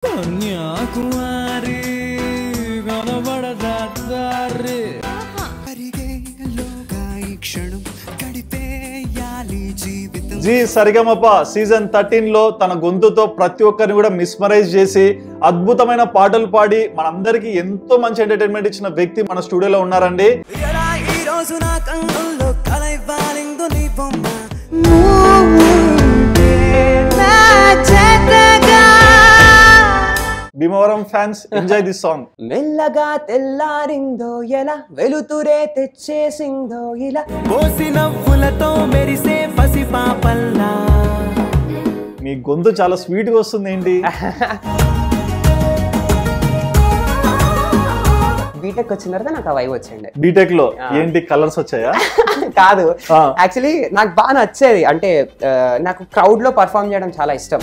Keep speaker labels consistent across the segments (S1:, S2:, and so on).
S1: Kanyakumari
S2: G Sa Re Ga Ma Pa season 13 లో తన గొంతుతో ప్రతి ఒక్కరిని కూడా మిస్మరైజ్ చేసి అద్భుతమైన పాటలు పాడి మనందరికీ ఎంతో మంచి ఎంటర్టైన్మెంట్ ఇచ్చిన వ్యక్తి మన స్టూడియోలో ఉన్నారండి. Bhimavaram fans enjoy this song.
S3: మెల్లగా తెల్లారిందో ఎలా వెలుతురే తెచ్చేసిందో ఇలా
S1: పోసి నవ్వులతో మెరిసే పసిపాపల్లా.
S2: మీ గొంతు చాలా స్వీట్ గా వస్తుంది ఏంటి?
S3: బీటెక్ వచ్చిన తర్వాత నాకు ఆ వైబ్ వచ్చిండే.
S2: బీటెక్ లో ఏంటి కలర్స్ వచ్చాయా?
S3: కాదు, యాక్చువల్లీ నాకు బాగా నచ్చేది. అంటే నాకు క్రౌడ్ లో పర్ఫామ్ చేయడం చాలా ఇష్టం.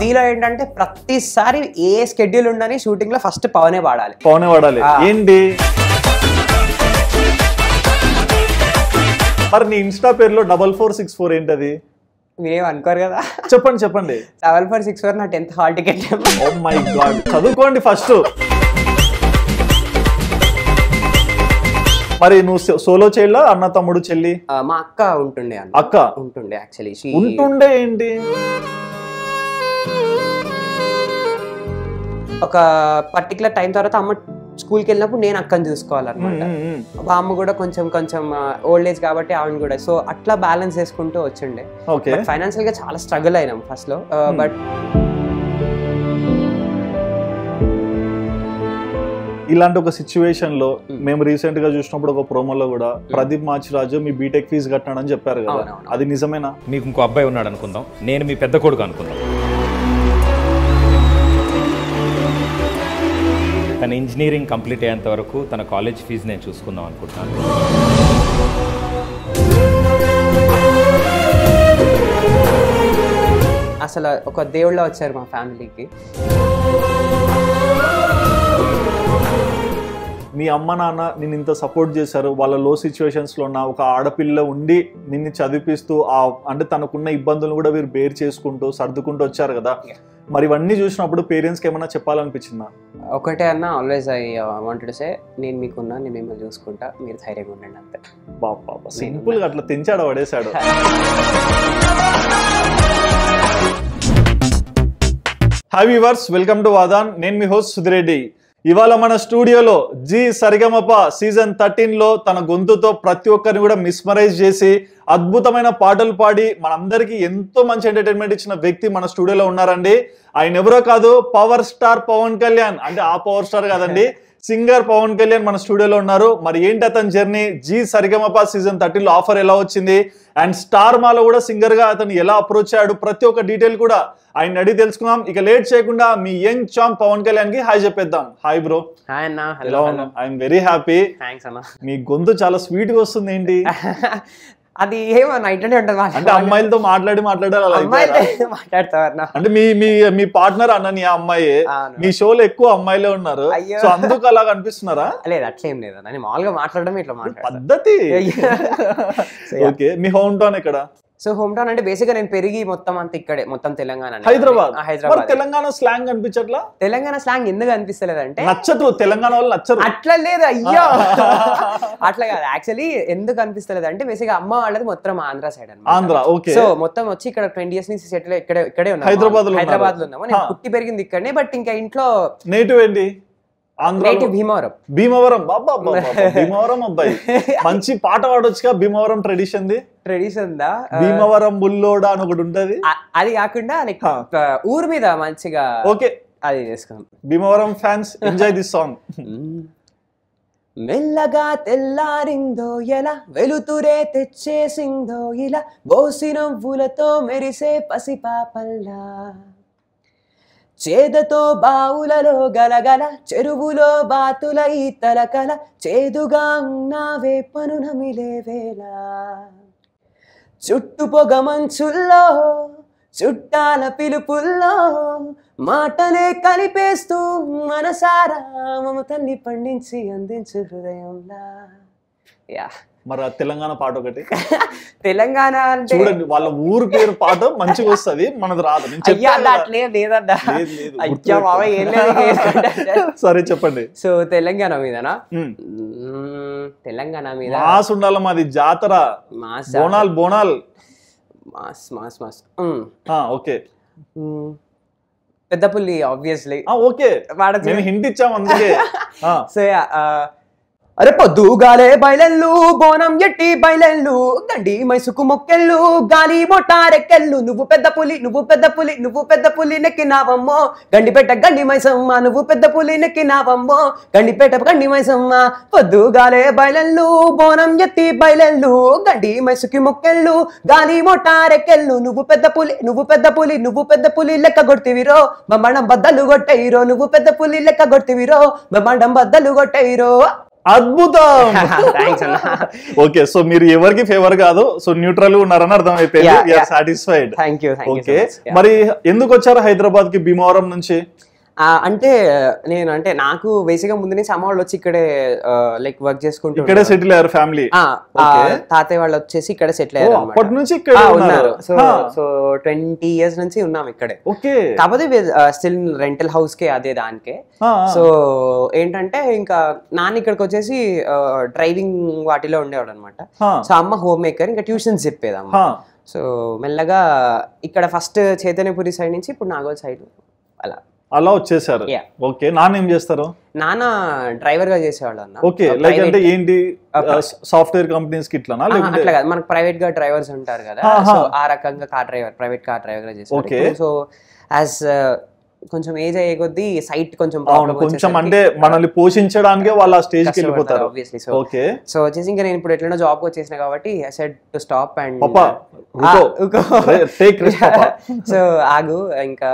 S3: దీనిలో ఏంటంటే ప్రతిసారి ఏ స్కెడ్యూల్ ఉండని షూటింగ్ లో ఫస్ట్ పవనే పాడాలి.
S2: ఏంటి మరి నీ ఇన్స్టా పేరులో 4464 ఏంటది?
S3: మీరేం అనుకోరు కదా?
S2: చెప్పండి చెప్పండి.
S3: 7464 నా 10th hall ticket.
S2: Oh my god, చదువుకోండి ఫస్ట్. మరి నువ్వు సోలో చెల్లా, అన్న తమ్ముడు చెల్లి?
S3: మా అక్క ఉంటుండే.
S2: అక్క
S3: ఉంటుండే యాక్చువల్లీ.
S2: ఉంటుండే ఏంటి?
S3: ఒక పర్టికులర్ టైం తర్వాత అమ్మ స్కూల్కి వెళ్ళినప్పుడు నేను అక్కని చూసుకోవాలన్నమాట. మా అమ్మ కూడా కొంచెం కొంచెం ఓల్డ్ ఏజ్ కాబట్టి ఆవిడ కూడా, సో అట్లా బ్యాలెన్స్ చేసుకుంటూ వచ్చిండే. ఫైనాన్షియల్ గా చాలా స్ట్రగుల్ అయినాం ఫస్ట్ లో. బట్
S2: ఇలాంటి ఒక సిచ్యువేషన్ లో మేము రీసెంట్ గా చూసినప్పుడు ఒక ప్రోమోలో కూడా ప్రదీప్ మాచిరాజు మీ బీటెక్ ఫీజు కట్టాడని చెప్పారు కదా, అది నిజమేనా?
S4: మీకు ఇంకో అబ్బాయి ఉన్నాడు అనుకుందాం, నేను మీ పెద్ద కొడుకు అనుకుందాం. తన ఇంజనీరింగ్ కంప్లీట్ అయ్యేంత వరకు తన కాలేజ్ ఫీజు నేను చూసుకుందాం అనుకుంటున్నాను.
S3: అసలు ఒక దేవుళ్ళ వచ్చారు మా ఫ్యామిలీకి.
S2: మీ అమ్మ నాన్న నిన్ను ఇంత సపోర్ట్ చేశారు, వాళ్ళ లో సిచ్యువేషన్స్ లో ఉన్న ఒక ఆడపిల్ల ఉండి నిన్ను చదివిపిస్తూ అంటే తనకున్న ఇబ్బందులను కూడా వీరు బేర్ చేసుకుంటూ సర్దుకుంటూ వచ్చారు కదా, మరి ఇవన్నీ చూసినప్పుడు పేరెంట్స్కి ఏమైనా చెప్పాలనిపించిందా?
S3: ఒకటే అన్న, always I wanted to say, నేను మీకున్నా, నేను మిమ్మల్ని చూసుకుంటా, మీరు ధైర్యంగా ఉండండి అంతే.
S2: బాబా సింపుల్ గా అట్లా తెంచాడు, పడేశాడు. హాయ్ వ్యూవర్స్, వెల్కమ్ టు వాదాన్. నేను మీ హోస్ట్ సుధిరెడ్డి. ఇవాళ మన స్టూడియోలో జీ సరిగమప సీజన్ 13 లో తన గొంతుతో ప్రతి ఒక్కరిని కూడా మిస్మరైజ్ చేసి అద్భుతమైన పాటలు పాడి మనందరికీ ఎంతో మంచి ఎంటర్టైన్మెంట్ ఇచ్చిన వ్యక్తి మన స్టూడియోలో ఉన్నారండి. ఆయన ఎవరో కాదు, పవర్ స్టార్ పవన్ కళ్యాణ్. అంటే ఆ పవర్ స్టార్ కాదండి, సింగర్ పవన్ కళ్యాణ్ మన స్టూడియోలో ఉన్నారు. మరి ఏంటి అతని జర్నీ, జీ సరిగమప సీజన్ 13 లో ఆఫర్ ఎలా వచ్చింది, అండ్ స్టార్ మాలో కూడా సింగర్ గా అతను ఎలా అప్రోచ్ అయ్యాడు, ప్రతి ఒక్క డీటెయిల్ కూడా ఆయన అడిగి తెలుసుకుందాం. ఇక లేట్ చేయకుండా మీ యంగ్ చాంప్ పవన్ కళ్యాణ్ కి హాయ్ చెప్పేద్దాం. Hi bro.
S3: హాయ్ అన్న.
S2: ఎలా ఉన్నా? I'm very happy.
S3: థ్యాంక్స్ అన్న.
S2: మీ గొంతు చాలా స్వీట్ గా వస్తుంది ఏంటి?
S3: అది ఏమన్నా ఇట్లనే ఉంటుంది.
S2: అంటే అమ్మాయిలతో మాట్లాడాలి
S3: మాట్లాడతావన్నా?
S2: అంటే మీ పార్ట్నర్ అన్న అమ్మాయి, మీ షోలో ఎక్కువ అమ్మాయిలే ఉన్నారు, సో అందుకు అలా కనిపిస్తున్నారా?
S3: లేదు, అట్లేం లేదన్న, నేను మామూలుగా మాట్లాడడం ఇట్లా
S2: పద్ధతి. ఓకే, మీ హోమ్ టౌన్ ఎక్కడ?
S3: సో హోమ్ టౌన్ అంటే బేసిక్ గా నేను పెరిగి మొత్తం అంతా ఇక్కడే, మొత్తం తెలంగాణ.
S2: హైదరాబాద్. తెలంగాణ స్లాంగ్ అనిపించట్లా?
S3: తెలంగాణ స్లాంగ్ ఎందుకు అనిపిస్తలేదు అంటే
S2: నచ్చదు, తెలంగాణ వాళ్ళు నచ్చరు.
S3: అట్లా లేదు, అయ్యో అట్లా కాదు. యాక్చువల్లీ ఎందుకు అనిపిస్తలేదు అంటే బేసిక్ గా అమ్మ వాళ్ళది మొత్తం ఆంధ్ర సైడ్ అన్నమాట.
S2: ఆంధ్ర. ఓకే.
S3: సో మొత్తం వచ్చి ఇక్కడ 20 years నుంచి సెటిల్ ఇక్కడే ఉన్నాం, హైదరాబాద్ లో ఉన్నాము. నేను పుట్టి పెరిగింది ఇక్కడనే, బట్ ఇంకా ఇంట్లో
S2: నేటివ్ ఏంటి?
S3: భీమవరం.
S2: భీమవరం. బాబా భీమవరం అబ్బాయి, మంచి పాట పాడొచ్చుగా. భీమవరం ట్రెడిషన్
S3: దా,
S2: భీమవరం బుల్లోడా అని ఒకటి ఉంటది.
S3: అది కాకుండా ఊరు మీద మంచిగా
S2: ఓకే
S3: అది చేసుకున్నాం.
S2: Bhimavaram fans enjoy this song.
S3: మెల్లగా తెల్లారిందో ఎలా వెలుతురే తెచ్చేసిందో ఇలా బోసి నవ్వులతో మెరిసే పసిపాపల్లా, చేదతో బావులలో గలగల చెరువులో బాతుల ఈతల కల, చేదుగా ఉన్నావే పను నమిలే వేళ, చుట్టు పొగ మంచుల్లో చుట్టాల పిలుపుల్లో మాటలే కలిపేస్తూ మనసారా మమతల్ని పండించి అందించు హృదయంలా.
S2: మరి తెలంగాణ పాట ఒకటి
S3: తెలంగాణ అంటే
S2: చూడండి, వాళ్ళ ఊరు పేరు పాట మంచిగా వస్తది, మనది రాదు.
S3: అయ్యా అట్లే లేదన్నా. అయ్యా బాబా ఏం లేదు.
S2: సరే చెప్పండి.
S3: సో తెలంగాణ మీదనా? తెలంగాణ మీద
S2: మాస్ ఉండాలి, మాది జాతర,
S3: mass
S2: Bonal Bonal.
S3: Mass mass mass.
S2: Okay,
S3: Peddapalli obviously.
S2: Okay, మేము హింట్ ఇచ్చాం అందుకే.
S3: సో అరే పొద్దుగాలే బయలెల్లు బోనం ఎట్టి బయలెల్లు గండి మైసుకు మొక్కెళ్ళు గాలి మొట్టారెక్కెళ్ళు నువ్వు పెద్ద పులి నువ్వు పెద్ద పులి నువ్వు పెద్ద పులి నెక్కినావమ్మో గండిపేట గండి మైసమ్మ నువ్వు పెద్ద పులి నెక్కినావమ్మో గండిపేట గండి మైసమ్మ పొద్దుగాలే బయలెల్లు బోనం ఎత్తి బయలెల్లు గండి మైసుకి మొక్కెళ్ళు గాలి మొట్టారెక్కెళ్ళు నువ్వు పెద్ద పులి నువ్వు పెద్ద పులి నువ్వు పెద్ద పులి లెక్క కొట్టివిరో బొమ్మడం బద్దలు కొట్టయిరో నువ్వు పెద్ద పులి లెక్క కొట్టివిరో బొమ్మడం బద్దలు కొట్టయిరో.
S2: అద్భుతం. ఓకే, సో మీరు ఎవరికి ఫేవర్ కాదు, సో న్యూట్రల్ ఉన్నారని అర్థం అయిపోయింది. సాటిస్ఫైడ్. ఓకే, మరి ఎందుకు వచ్చారు హైదరాబాద్ కి భీమవరం నుంచి?
S3: అంటే నేను అంటే నాకు బేసిక్ గా ముందు నుంచి అమ్మ వాళ్ళు వచ్చి ఇక్కడే లైక్ వర్క్ చేసుకుంటూ
S2: ఇక్కడే సెటిల్ అయ్యారు ఫ్యామిలీ.
S3: తాతయ్య వాళ్ళు వచ్చేసి ఇక్కడ సెటిల్ అయ్యారు
S2: అప్పటి నుంచి ఉన్నారు.
S3: సో 20 years నుంచి ఉన్నాం ఇక్కడే.
S2: ఓకే,
S3: కాకపోతే స్టిల్ రెంటల్ హౌస్ కే అదే దానికే. సో ఏంటంటే ఇంకా నాన్న ఇక్కడికి వచ్చేసి డ్రైవింగ్ వాటిలో ఉండేవాడు అనమాట. సో అమ్మ హోమ్ మేకర్, ఇంకా ట్యూషన్స్ చెప్పేది అమ్మ. సో మెల్లగా ఇక్కడ ఫస్ట్ చైతన్యపురి సైడ్ నుంచి ఇప్పుడు నాగోల్ సైడ్
S2: అలా వచ్చేసారు. ఓకే, నాన్న ఏం చేస్తారు?
S3: నాన్న డ్రైవర్ గా చేసేవాళ్ళు అన్న.
S2: ఓకే, లైక్ అంటే ఏంటి సాఫ్ట్వేర్ కంపెనీస్ కి ఇట్లా?
S3: అట్లా కాదు, మనకు ప్రైవేట్ గా డ్రైవర్స్ ఉంటారు కదా, సో ఆ రకంగా ప్రైవేట్ కార్ డ్రైవర్ గా చేసేవాళ్ళు. సో యాజ్ కొంచెం ఏజ్ అయ్యే కొద్దీ సైట్ కొంచెం
S2: కొంచెం అంటే మనల్ని పోషించడానికి వాళ్ళు ఆ స్టేజ్ కి వెళ్ళిపోతారు. ఓకే,
S3: సో వచ్చేసి ఇంకా నేను ఇప్పుడు ఎట్లైనా జాబ్ వచ్చేసిన కాబట్టి I said to stop and so ఆగు ఇంకా.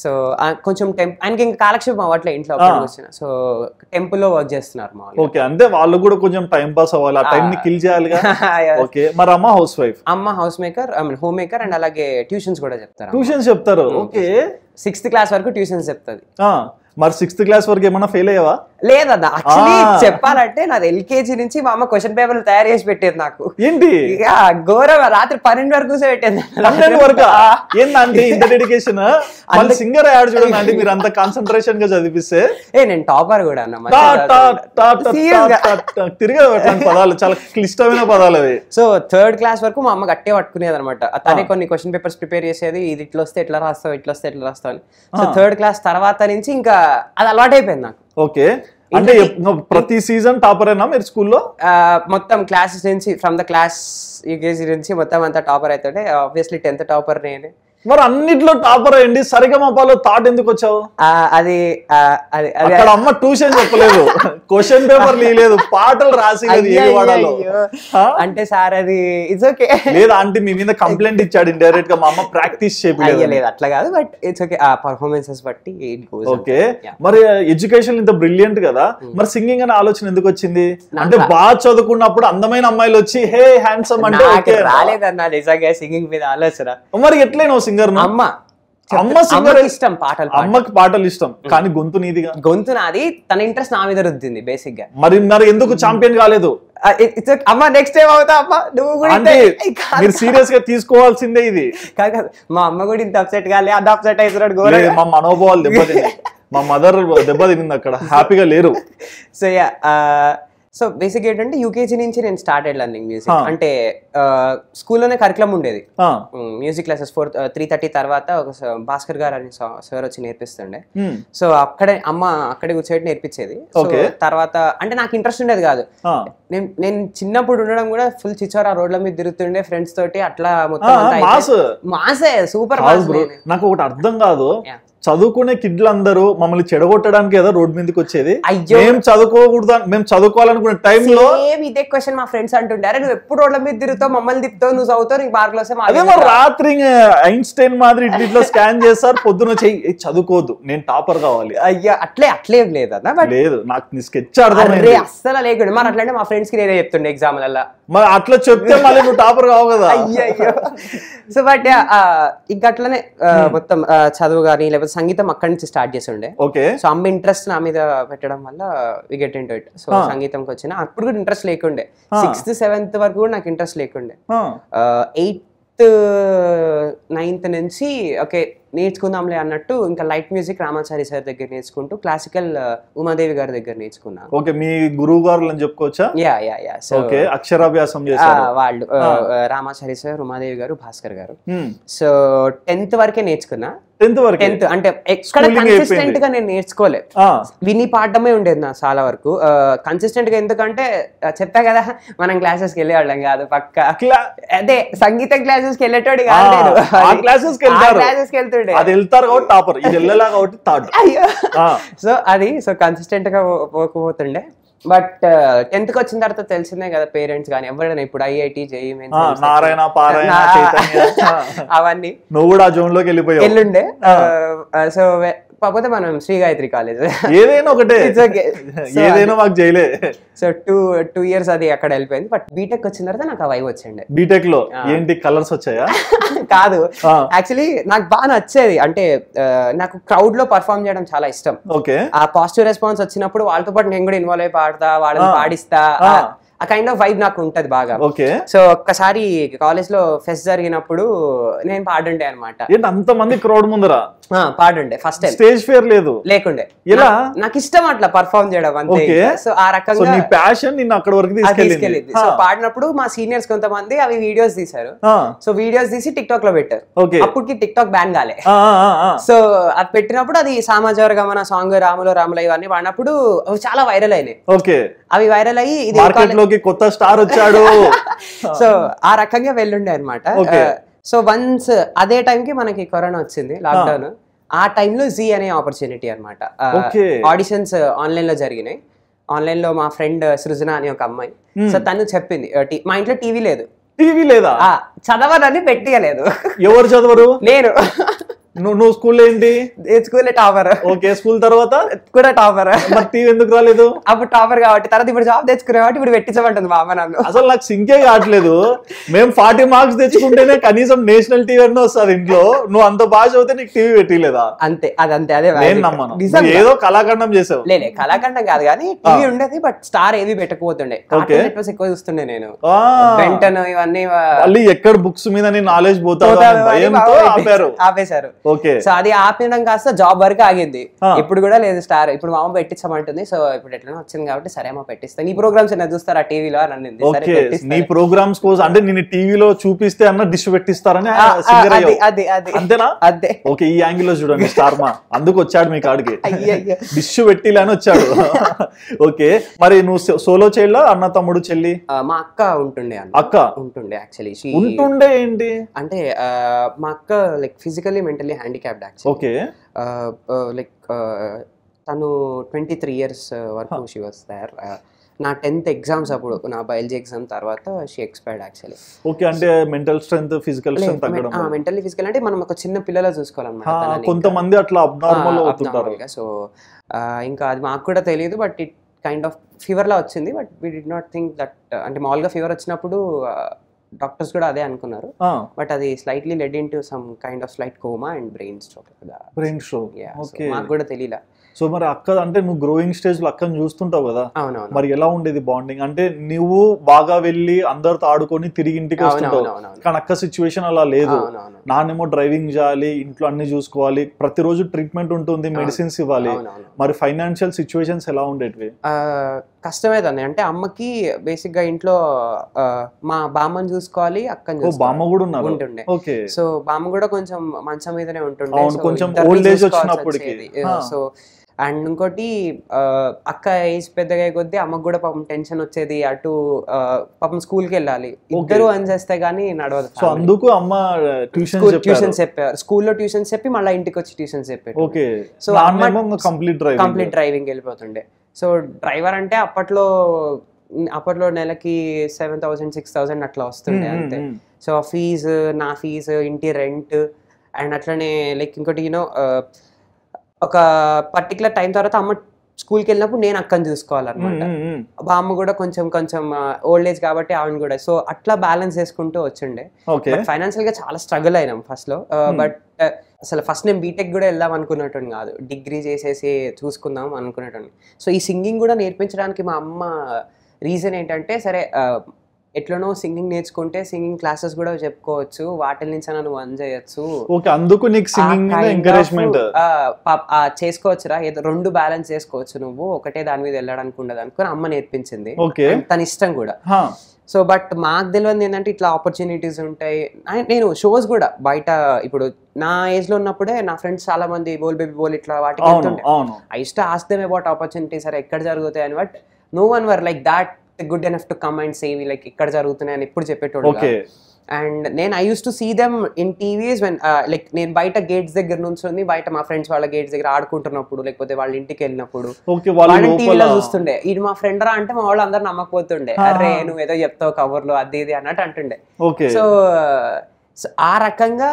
S3: సో కొంచెం ఆయనకి ఇంకా కాలక్షేపం అవ్వట్లే ఇంట్లో వచ్చిన. సో టెంపుల్ లో వర్క్ చేస్తున్నారు మా వాళ్ళు.
S2: ఓకే, అంటే వాళ్ళు కూడా కొంచెం టైం పాస్ అవ్వాలి, ఆ టైం ని కిల్ చేయాలిగా. ఓకే, మరి అమ్మ హౌస్ వైఫ్?
S3: అమ్మ house maker, I mean home maker, and అలాగే ట్యూషన్స్ కూడా చెప్తారు.
S2: ట్యూషన్స్ చెప్తారు. ఓకే,
S3: 6th class వరకు ట్యూషన్స్ చెప్తుంది.
S2: మరి 6th class వరకు ఏమన్నా ఫెయిల్ అయ్యావా?
S3: లేదన్న, యాక్చువల్లీ చెప్పాలంటే నాది ఎల్కేజీ నుంచి మా అమ్మ క్వశ్చన్ పేపర్లు తయారు చేసి పెట్టేది నాకు.
S2: ఏంటి
S3: ఘోరం, రాత్రి 12 వరకు పెట్టేది.
S2: 12 వరకు? ఏంటంటే ఇంత డెడికేషన్? సింగర్ యాడ్ చూడండి అంటే మీరు అంత కాన్సన్ట్రేషన్ గా చదివిస్తే.
S3: నేను టాపర్ కూడా అన్న.
S2: తిరిగి పదాలు చాలా క్లిష్టమైన పదాలు అవి.
S3: సో 3rd class వరకు మా అమ్మ గట్టే పట్టుకునేది అనమాట. తనే కొన్ని క్వశ్చన్ పేపర్స్ ప్రిపేర్ చేసేది, ఇది ఇట్లా వస్తే ఎట్లా రాస్తావు, ఇట్లా వస్తే ఎట్లా రాస్తావు అని. సో 3rd class తర్వాత నుంచి ఇంకా అది అలవాటు అయిపోయింది నాకు.
S2: ఓకే, అంటే ప్రతి సీజన్ టాపర్ అయినా మీరు స్కూల్లో?
S3: మొత్తం క్లాసెస్ నుంచి ఫ్రమ్ ద క్లాస్ యూకేజీ నుంచి మొత్తం అంతా టాపర్ అవుతుండే. ఆబ్వియస్లీ 10th టాపర్ నేనే.
S2: మరి అన్నిట్లో టాపర్ అయ్యండి, సరిగమపాలో థాట్ ఎందుకు వచ్చావు?
S3: అది
S2: అక్కడ అమ్మ ట్యూషన్ చెప్పలేదు, క్వశ్చన్ పేపర్ లేదు, పాటలు రాసి
S3: అంటే సార్ అది ఇట్స్ ఓకే.
S2: లేదా అంటే మీ మీద కంప్లైంట్ ఇచ్చాడు ఇండైరెక్ట్ గా, మా అమ్మ ప్రాక్టీస్ చేయలేదు.
S3: అట్లా కాదు, బట్ ఇట్స్ ఓకే. పర్ఫార్మెన్సెస్ బట్టి.
S2: ఓకే, మరి ఎడ్యుకేషన్ ఇంత బ్రిలియంట్ కదా, మరి సింగింగ్ అనే ఆలోచన ఎందుకు వచ్చింది? అంటే బాగా చదువుకున్నప్పుడు అందమైన అమ్మాయిలు వచ్చి హే హ్యాండ్సమ్ అంటే
S3: రాలేదన్నా నిజంగా సింగింగ్ మీద ఆలోచన.
S2: మరి ఎట్లయినా సింగర్? అమ్మ సింగర్ ఇష్టం, అమ్మకి పాటలు ఇష్టం, కానీ గొంతు నీదిగా.
S3: గొంతు నాది, తన ఇంట్రెస్ట్ నా మీద రుద్దింది బేసిక్ గా.
S2: మరి ఎందుకు ఛాంపియన్ కాలేదు?
S3: అమ్మ నెక్స్ట్ టైం అవుతా అమ్మ, నువ్వు కూడా
S2: మీరు సీరియస్ గా తీసుకోవాల్సిందే ఇది.
S3: కాదు, మా అమ్మ కూడా ఇంత అప్సెట్ కాలే, అది అప్సెట్ అవుతున్నాడు.
S2: మా మనోభావాలు దెబ్బతింది, మా మదర్ దెబ్బతింది అక్కడ, హ్యాపీగా లేరు.
S3: సో సో బేసిక్ ఏంటంటే యూకేజీ నుంచి నేను స్టార్టెడ్ లర్నింగ్ మ్యూజిక్. అంటే స్కూల్లోనే కరికులం ఉండేది, మ్యూజిక్ క్లాసెస్ 3:30 తర్వాత ఒక భాస్కర్ గారు అని సార్ వచ్చి నేర్పిస్తుండే. సో అక్కడే కూర్చోబెట్టి నేర్పించేది. సో తర్వాత అంటే నాకు ఇంట్రెస్ట్ ఉండేది కాదు. నేను చిన్నప్పుడు ఉండడం కూడా ఫుల్ చిచ్చోరా రోడ్ల మీద తిరుగుతుండే ఫ్రెండ్స్ తోటి, అట్లా మొత్తం మాసే సూపర్ మాస్.
S2: నాకు ఒకటి అర్థం కాదు, చదువుకునే కిడ్లందరూ మమ్మల్ని చెడగొట్టడానికి ఏదో రోడ్ మీదకి వచ్చేది. మేము చదువుకోకూడదు, మేము చదువుకోవాలనుకునే టైంలో
S3: ఇదే క్వశ్చన్ మా ఫ్రెండ్స్ అంటుంటారు, నువ్వు ఎప్పుడు రోడ్ల మీద తిరుగుతావు, మమ్మల్ని తిప్పుతావు, నువ్వు చదువుతావు, నీకు మార్కులు వస్తే.
S2: రాత్రి ఐన్స్టైన్ మాదిరి ఇట్లా స్కాన్ చేస్తారు, పొద్దున చెయ్యి చదువుకోవద్దు, నేను టాపర్ కావాలి.
S3: అయ్యా అట్లేం లేదన్న.
S2: లేదు, నాకు స్కెచ్ అర్థం
S3: అస్సలు లేకుండా. మరి అట్లంటే మా ఫ్రెండ్స్ కి నేనే చెప్తుండే ఎగ్జామ్లలో.
S2: మరి అట్లా చెప్తే మళ్ళీ నువ్వు టాపర్ కావు కదా.
S3: అయ్యో. సో బట్ ఇంకా అట్లనే మొత్తం చదువు కానీ లేకపోతే సంగీతం అక్కడి నుంచి స్టార్ట్ చేసి ఉండే.
S2: ఓకే.
S3: సో అమ్మ ఇంట్రెస్ట్ నా మీద పెట్టడం వల్ల we get into it. So సంగీతంకి వచ్చిన అప్పుడు కూడా ఇంట్రెస్ట్ లేకుండే, 6th 7th వరకు కూడా నాకు ఇంట్రెస్ట్ లేకుండే. 8th 9th నుంచి ఓకే నేర్చుకుందాంలే అన్నట్టు ఇంకా లైట్ మ్యూజిక్ రామాచారి సార్ దగ్గర నేర్చుకుంటూ, క్లాసికల్ ఉమాదేవి గారి దగ్గర నేర్చుకున్నా.
S2: ఓకే, మీ గురువు గారు అని చెప్పుకోవచ్చా?
S3: Yeah yeah yeah. So
S2: okay, అక్షరాభ్యాసం చేశారు
S3: వాళ్ళు రామాచారి సార్, ఉమాదేవి గారు, భాస్కర్ గారు. సో 10th వరకే నేర్చుకున్నా. 10th అంటే ఎక్కడ కన్సిస్టెంట్ గా నేను నేర్చుకోలేదు, విని పాడడమే ఉండేది నా చాలా వరకు. కన్సిస్టెంట్ గా ఎందుకంటే చెప్పా కదా మనం క్లాసెస్కి వెళ్ళేవాళ్ళం కాదు, పక్క అదే సంగీతం క్లాసెస్కి వెళ్ళేటోడు కాదు, క్లాసెస్కి వెళ్తుండే.
S2: అది వెళ్తారు కాబట్టి టాపర్, ఇది వెళ్ళలా కాబట్టి థర్డ్.
S3: సో అది కన్సిస్టెంట్ గా పోతుండే. బట్ 10th కి వచ్చిన తర్వాత తెలిసిందే కదా పేరెంట్స్ కానీ ఎవరైనా ఇప్పుడు ఐఐటి జేఈ
S2: నారాయణ పారాయణ
S3: అవన్నీ
S2: నువ్వు కూడా ఆ జోన్ లోకి
S3: వెళ్ళుండే. సో కాకపోతే మనం శ్రీ గాయత్రి కాలేజ్
S2: ఏదైనా ఒకటే, ఏదైనా మాకు చేయలే.
S3: సో 2 years అది అక్కడ వెళ్ళిపోయింది. బట్ బీటెక్ వచ్చిన తర్వాత నాకు ఆ వైబ్ వచ్చిండే.
S2: బీటెక్ లో ఏంటి కలర్స్ వచ్చాయా?
S3: కాదు, యాక్చువల్లీ నాకు బాగా నచ్చేది అంటే నాకు క్రౌడ్ లో పర్ఫార్మ్ చేయడం చాలా ఇష్టం.
S2: ఓకే.
S3: ఆ పాజిటివ్ రెస్పాన్స్ వచ్చినప్పుడు వాళ్ళతో పాటు నేను కూడా ఇన్వాల్వ్ అయి పాడతా, వాళ్ళని పాడిస్తా, ఆ కైండ్ ఆఫ్ వైబ్ నాకు ఉంటది బాగా.
S2: ఓకే.
S3: సో ఒక్కసారి కాలేజ్ లో ఫెస్ట్ జరిగినప్పుడు నేను పాడుండే అనమాట.
S2: అంత మంది క్రౌడ్ ముందర
S3: పాడుండే ఫస్ట్ టైం.
S2: స్టేజ్ ఫియర్ లేదు
S3: లేకుండే.
S2: ఎలా?
S3: నాకు ఇష్టం అట్లా పర్ఫార్మ్ చేయడం అంతే. సో ఆ రకంగా
S2: నీ ప్యాషన్ నిన్ను అక్కడ వరకు తీసుకెళ్ళింది.
S3: సో పాడినప్పుడు మా సీనియర్స్ కొంతమంది అవి వీడియోస్ తీశారు. సో వీడియోస్ తీసి టిక్ టాక్ లో పెట్టారు. అప్పటికి టిక్ టాక్ బ్యాన్ కాలే. సో అది పెట్టినప్పుడు అది సామాజిక సాంగ్ రాములో రాముల ఇవన్నీ పాడినప్పుడు అవి చాలా వైరల్ అయినాయి.
S2: ఓకే.
S3: అవి వైరల్ అయ్యి ఇది
S2: మార్కెట్ లోకి కొత్త స్టార్ వచ్చాడు. సో
S3: ఆ రకంగా వెళ్ళుండే అనమాట. సో వన్స్ అదే టైంకి మనకి కరోనా వచ్చింది, లాక్డౌన్. ఆ టైంలో జీ అనే ఆపర్చునిటీ అనమాట. ఆడిషన్స్ ఆన్లైన్ లో జరిగినాయి. ఆన్లైన్ లో మా ఫ్రెండ్ సృజన అని ఒక అమ్మాయి, సో తను చెప్పింది మా ఇంట్లో టీవీ లేదు.
S2: టీవీ లేదా?
S3: చదవనని పెట్టియలేదు.
S2: ఎవరు చదవరు?
S3: నేను.
S2: నువ్వు స్కూల్లో ఏంటి?
S3: School topper.
S2: ఓకే. స్కూల్ తర్వాత
S3: కూడా టాపర్.
S2: మరి టీవీ ఎందుకు రాలేదు?
S3: అప్పుడు టాపర్ కాబట్టి, తర్వాత ఇప్పుడు జాబ్ తెచ్చుకునే కాబట్టి ఇప్పుడు పెట్టించమంటుంది మా అమ్మ నన్ను.
S2: అసలు నాకు సింకే కావట్లేదు. మేము 40 మార్క్స్ తెచ్చుకుంటేనే కనీసం నేషనల్ టీవీ అన్నీ వస్తుంది ఇంట్లో. నువ్వు అంత బాగా చదివితే నీకు టీవీ పెట్టలేదా?
S3: అంతే, అదంతే. అదే
S2: నేను నమ్మను. ఏదో కళాఖండం చేసావు.
S3: లే కళాఖండం కాదు కానీ టీవీ ఉండేది, బట్ స్టార్ ఏవి పెట్టకపోతుండే. ఎక్కువ చూస్తుండే నేను. వెంటనే ఇవన్నీ
S2: మళ్ళీ ఎక్కడ బుక్స్ మీద నీ నాలెడ్జ్ భయంతో
S3: ఆపేశారు.
S2: ఓకే.
S3: సో అది ఆపేయడం కాస్త జాబ్ వరకు ఆగింది. ఇప్పుడు కూడా లేదు స్టార్. ఇప్పుడు మా అమ్మ పెట్టించమంటుంది. సో ఇప్పుడు ఎట్లా వచ్చింది కాబట్టి సరే అమ్మ పెట్టిస్తాను. నీ ప్రోగ్రామ్స్ ఏమైనా చూస్తారా టీవీలో అని అనింది.
S2: నీ ప్రోగ్రామ్స్ కోసం అంటే నేను టీవీలో చూపిస్తే అన్న డిష్ పెట్టిస్తారని అంతేనా?
S3: అదే.
S2: ఓకే. ఈ యాంగిల్ లో చూడండి స్టార్ మా అందుకు వచ్చాడు మీ కాడికి, డిష్ పెట్టిలని వచ్చాడు. ఓకే. మరి నువ్వు సోలో చైల్డ్ అన్న తమ్ముడు చెల్లి?
S3: మా అక్క ఉంటుండే.
S2: అక్క ఉంటుండే.
S3: యాక్చువల్లీ
S2: ఉంటుండే ఏంటి
S3: అంటే మా అక్క like physically mentally handicapped.
S2: Okay.
S3: Like తను 23 years వరకు షీ వాస్ దేర్. నా 10th ఎగ్జామ్స్ అప్పుడు, నా బయాలజీ ఎగ్జామ్ తర్వాత షీ ఎక్స్పైర్డ్ యాక్చువల్లీ.
S2: ఓకే. అంటే మెంటల్ స్ట్రెంగ్త్ ఫిజికల్ స్ట్రెంగ్త్ తగ్గడం.
S3: మెంటల్లీ ఫిజికల్ అంటే మనం ఒక చిన్న పిల్లలా చూసుకోవాలన్నమాట.
S2: కొంతమంది అట్లా అబ్నార్మల్ అవుతుంటారు.
S3: సో ఇంకా అది మాకు కూడా తెలియదు. But it kind of fever లా వచ్చింది. But we do not think that అంటే మామూలుగా ఫీవర్ వచ్చినప్పుడు డాక్టర్స్ కూడా అదే అనుకున్నారు. బట్ అది slightly led into some kind of slight coma and brain stroke.
S2: Okay.
S3: మాకు కూడా తెలియలే.
S2: సో మరి అక్క అంటే నువ్వు గ్రోయింగ్ స్టేజ్ లో అక్కని చూస్తుంటావు కదా, మరి ఎలా ఉండేది బాండింగ్? అంటే నువ్వు బాగా వెళ్ళి అందరితో ఆడుకొని తిరిగి ఇంటికి వస్తుంటావు, కానీ అక్క సిచ్యువేషన్ అలా లేదు. నానేమో డ్రైవింగ్ చేయాలి, ఇంట్లో అన్ని చూసుకోవాలి, ప్రతిరోజు ట్రీట్మెంట్ ఉంటుంది, మెడిసిన్స్ ఇవ్వాలి. మరి ఫైనాన్షియల్ సిచ్యువేషన్స్ ఎలా ఉండేటివి?
S3: కష్టమేదండి. అంటే అమ్మకి బేసిక్ గా ఇంట్లో మా బామ్మని చూసుకోవాలి, అక్కని
S2: బామ్మ కూడా ఉన్నారు.
S3: ఉంటుండే.
S2: ఓకే.
S3: సో బామ్మ కూడా కొంచెం మంచం మీదనే ఉంటుండే,
S2: కొంచెం ఓల్డ్ ఏజ్ వచ్చినప్పటికి.
S3: సో అండ్ ఇంకోటి అక్క ఏజ్ పెద్దగా కొద్దీ అమ్మకు కూడా పాపం టెన్షన్ వచ్చేది. అటు పాపం స్కూల్కి వెళ్ళాలి, ఇద్దరు అని చేస్తే గానీ నడవదు.
S2: సో అందుకు అమ్మ
S3: ట్యూషన్స్ చెప్పారు, స్కూల్లో ట్యూషన్స్ చెప్పి మళ్ళీ ఇంటికి వచ్చి ట్యూషన్స్ చెప్పారు.
S2: ఓకే.
S3: సో కంప్లీట్ డ్రైవింగ్ వెళ్ళిపోతుండే. సో డ్రైవర్ అంటే అప్పట్లో నెలకి 7,000 6,000 అట్లా వస్తుండే అంతే. సో ఫీజు, నా ఫీజు, ఇంటి రెంట్, అండ్ అట్లనే లైక్ ఇంకోటి యూనో ఒక పర్టికులర్ టైం తర్వాత అమ్మ స్కూల్కి వెళ్ళినప్పుడు నేను అక్కని చూసుకోవాలన్నమాట. అమ్మ కూడా కొంచెం ఓల్డ్ ఏజ్ కాబట్టి ఆవిడ కూడా. సో అట్లా బ్యాలెన్స్ చేసుకుంటూ వచ్చిండే. ఫైనాన్షియల్ గా చాలా స్ట్రగుల్ అయినాం ఫస్ట్ లో. బట్ అసలు ఫస్ట్ నేను బీటెక్ కూడా వెళ్దాం అనుకున్నట్టు కాదు, డిగ్రీ చేసేసి చూసుకుందాం అనుకున్నట్టు. సో ఈ సింగింగ్ కూడా నేర్పించడానికి మా అమ్మ రీజన్ ఏంటంటే, సరే ఎట్లనో సింగింగ్ నేర్చుకుంటే సింగింగ్ క్లాసెస్ కూడా చెప్పుకోవచ్చు, వాటి నుంచి నువ్వు అర్న్ చేయొచ్చు,
S2: అందుకు నీకు సింగింగ్ మీద ఎంకరేజ్మెంట్
S3: చేసుకోవచ్చురా, ఏదో రెండు బ్యాలెన్స్ చేసుకోవచ్చు, నువ్వు ఒకటే దాని మీద వెళ్ళడానికి ఉండదు అనుకుని అమ్మ నేర్పించింది. తన ఇష్టం కూడా. సో బట్ మాకు తెలియదు ఏంటంటే ఇట్లా ఆపర్చునిటీస్ ఉంటాయి. నేను షోస్ కూడా బయట, ఇప్పుడు నా ఏజ్ లో ఉన్నప్పుడే నా ఫ్రెండ్స్ చాలా మంది బోల్ బేబీ బోల్ ఇట్లా వాటికి వెళ్తుండే. I used to ask them about opportunities, సరే ఎక్కడ జరుగుతాయి అని. But no one were like that good enough to come and save like ఇక్కడ జరుగుతున్నాయి అని ఎప్పుడు చెప్పేటోడు. అండ్ నేను I use to see them in TVs when like నేను బయట గేట్స్ దగ్గర నుంచి బయట మా ఫ్రెండ్స్ వాళ్ళ గేట్స్ దగ్గర ఆడుకుంటున్నప్పుడు, లేకపోతే వాళ్ళ ఇంటికి వెళ్ళినప్పుడు వాళ్ళని టీవీలో చూస్తుండే. ఇది మా ఫ్రెండ్ రా అంటే మా వాళ్ళు అందరు నమ్మకపోతుండే, అరే నువ్వు ఏదో చెప్తావు కవర్లో అది ఇది అన్నట్టు అంటుండే. సో ఆ రకంగా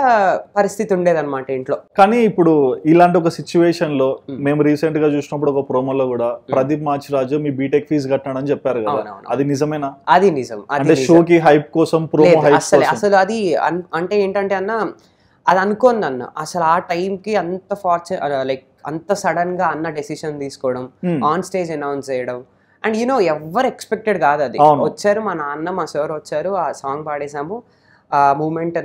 S3: పరిస్థితి ఉండేది అనమాట ఇంట్లో.
S2: కానీ ఇప్పుడు ఇలాంటి ఒక సిచ్యువేషన్ లో మేము రీసెంట్ గా చూసినప్పుడు ఒక ప్రోమోలో కూడా ప్రదీప్ మాచిరాజు మీ బీటెక్ ఫీజు కట్టాడని చెప్పారు కదా, అది నిజమేనా?
S3: అది నిజం.
S2: అంటే షోకి హైప్ కోసం, ప్రోమో హైప్ కోసం?
S3: అసలు అది అంటే ఏంటంటే అన్న, అది అనుకోండి అన్న, అసలు ఆ టైంకి అంత లైక్ అంత సడన్ గా అన్న డెసిషన్ తీసుకోవడం, ఆన్ స్టేజ్ అనౌన్స్ చేయడం, అండ్ యూనో ఎవరు ఎక్స్పెక్టెడ్ కాదు అది. వచ్చారు మా నాన్న మా సార్ వచ్చారు, ఆ సాంగ్ పాడేసాము, ఆ మూమెంట్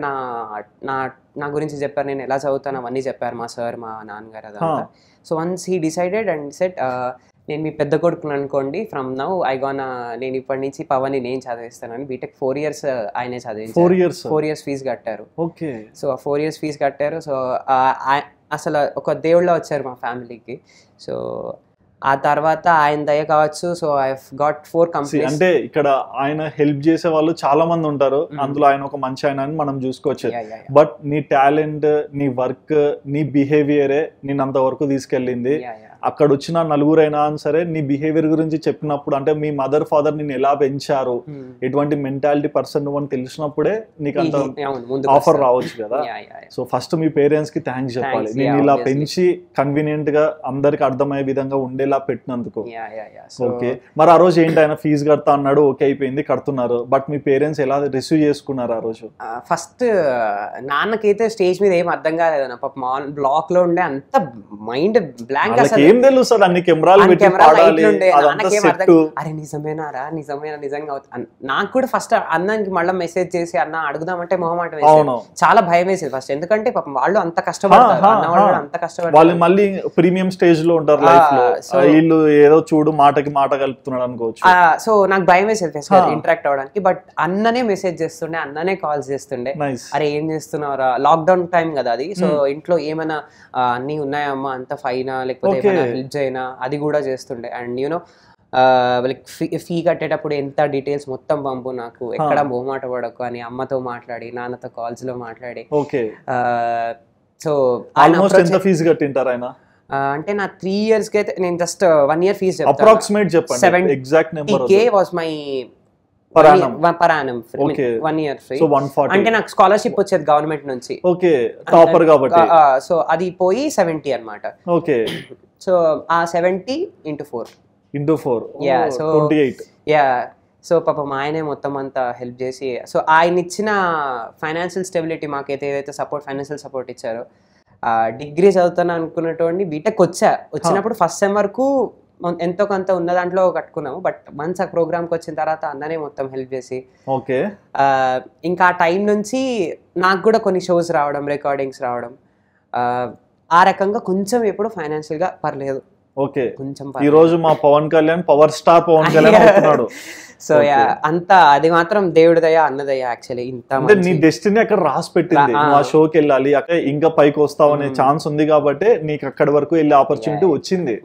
S3: నా గురించి చెప్పారు, నేను ఎలా చదువుతాను అవన్నీ చెప్పారు మా సార్ మా నాన్నగారు అదంతా. So once he decided and set, నేను మీ పెద్ద కొడుకుని అనుకోండి, ఫ్రమ్ నౌ నేను ఇప్పటి నుంచి పవన్ నేను చదివిస్తానని. బీటెక్ 4 years ఆయనే చదివించారు. 4 years ఫీజు కట్టారు. సో ఆ 4 years ఫీజు కట్టారు. సో అసలు ఒక దేవుళ్ళ వచ్చారు మా ఫ్యామిలీకి. సో ఆ తర్వాత ఆయన దయ కావచ్చు. So I got 4 companies.
S2: అంటే ఇక్కడ ఆయన హెల్ప్ చేసే వాళ్ళు చాలా మంది ఉంటారు, అందులో ఆయన ఒక మంచి ఆయన అని మనం చూసుకోవచ్చు. బట్ నీ టాలెంట్, నీ వర్క్, నీ బిహేవియరే నేను అంత వరకు తీసుకెళ్ళింది. అక్కడ వచ్చిన నలుగురైనా సరే నీ బిహేవియర్ గురించి చెప్పినప్పుడు, అంటే మీ మదర్ ఫాదర్ నిన్ను ఎలా పెంచారు, ఎటువంటి మెంటాలిటీ పర్సన్ నువ్వు అని తెలిసినప్పుడే నీకు అంత ఆఫర్ రావచ్చు కదా. సో ఫస్ట్ మీ పేరెంట్స్ కి థ్యాంక్స్ చెప్పాలి, నేను ఇలా పెంచి కన్వీనియంట్ గా అందరికి అర్థమయ్యే విధంగా ఉండేలా పెట్టినందుకు. ఓకే, మరి ఆ రోజు ఏంటి, ఆయన ఫీజు కడతా అన్నాడు, ఓకే అయిపోయింది, కడుతున్నారు. బట్ మీ పేరెంట్స్ ఎలా రిసీవ్ చేసుకున్నారు ఆ రోజు?
S3: ఫస్ట్ నాన్నకైతే స్టేజ్ మీద ఏం అర్థం కాలేదు. పాప బ్లాక్ లో ఉండే అంత మైండ్ బ్లాంక్, అసలు
S2: తెలుస్తుంది అన్ని కెమెరాలు పెట్టి పాడాలి,
S3: అరే నిజమేనా రా, నిజమేనా, నిజంగా. నాకు కూడా ఫస్ట్ అన్నానికి మళ్ళీ మెసేజ్ చేసి అన్న అడుగుదామంటే మొహమాట వేసేది, చాలా భయం వేసేది ఫస్ట్. ఎందుకంటే పాపం వాళ్ళు అంత కష్టపడతారు, అన్న వాళ్ళు అంత కష్టపడతారు,
S2: వాళ్ళు మళ్ళీ ప్రీమియం స్టేజ్ లో ఉంటారు లైఫ్ లో, వీళ్ళు ఏదో చూడు మాటకి మాట కలుపుతున్నాడు అనుకోవచ్చు.
S3: సో నాకు భయం వేసేది ఫస్ట్ ఇంటరాక్ట్ అవడానికి. బట్ అన్ననే మెసేజ్ చేస్తుండే, అన్ననే కాల్స్ చేస్తుండే, అరే ఏం చేస్తున్నారా, లాక్డౌన్ టైం కదా అది. సో ఇంట్లో ఏమైనా అన్ని ఉన్నాయమ్మా, అంత ఫైనా లేకపోతే హెల్ప్ చేయనా, అది కూడా చేస్తుండే. అండ్ యూనో లైక్ ఫీ కట్టేటప్పుడు ఎంత డీటెయిల్స్ మొత్తం పంపు, నాకు ఎక్కడ మొహమాట పడకు అని అమ్మతో మాట్లాడి, నాన్నతో కాల్స్ లో మాట్లాడి. సో
S2: ఎంత ఫీజు కట్టింటారు ఆయన?
S3: అంటే నా 3 years కి అయితే నేను జస్ట్ 1 year ఫీజు చెప్తాను.
S2: అప్రాక్సిమేట్ చెప్పండి, exact number.
S3: 70K was my per annum 1 year free.
S2: So 140.
S3: అంటే నాకు స్కాలర్షిప్ వచ్చేది గవర్నమెంట్ నుంచి.
S2: ఓకే, టాపర్ కాబట్టి.
S3: సో అది పోయి 70 అన్నమాట.
S2: ఓకే,
S3: సో ఆ 70 into 4.
S2: Yeah, so 28.
S3: Yeah, so పాపం ఆయనే మొత్తం అంతా హెల్ప్ చేసి, సో ఆయన ఇచ్చిన ఫైనాన్షియల్ స్టెబిలిటీ మాకైతే ఏదైతే ఫైనాన్షియల్ సపోర్ట్ ఇచ్చారో, డిగ్రీ చదువుతాను అనుకున్నటువంటి బీటెక్ వచ్చినప్పుడు ఫస్ట్ సెమ్ వరకు ఎంతో కొంత ఉన్న దాంట్లో కట్టుకున్నాము. బట్ వన్స్ ఆ ప్రోగ్రామ్కి వచ్చిన తర్వాత అన్ననే మొత్తం హెల్ప్ చేసి,
S2: ఓకే,
S3: ఇంకా ఆ టైం నుంచి నాకు కూడా కొన్ని షోస్ రావడం, రికార్డింగ్స్ రావడం, ఆ రకంగా కొంచెం ఎప్పుడు ఫైనాన్షియల్ గా పర్లేదు.
S2: ఓకే, ఈ రోజు మా పవన్ కళ్యాణ్ పవర్ స్టార్ పవన్ కళ్యాణ్ అవుతున్నాడు.
S3: సో అంతా అది మాత్రం దేవుడి దయ, అన్నదయ. యాక్చువల్లీ ఇంత
S2: నీ డెస్టినీ అక్కడ రాసి పెట్టింది, నువ్వు ఆ షోకి వెళ్ళాలి, అక్కడ ఇంకా పైకి వస్తావు అనే ఛాన్స్ ఉంది కాబట్టి నీకు అక్కడి వరకు వెళ్ళే ఆపర్చునిటీ వచ్చింది.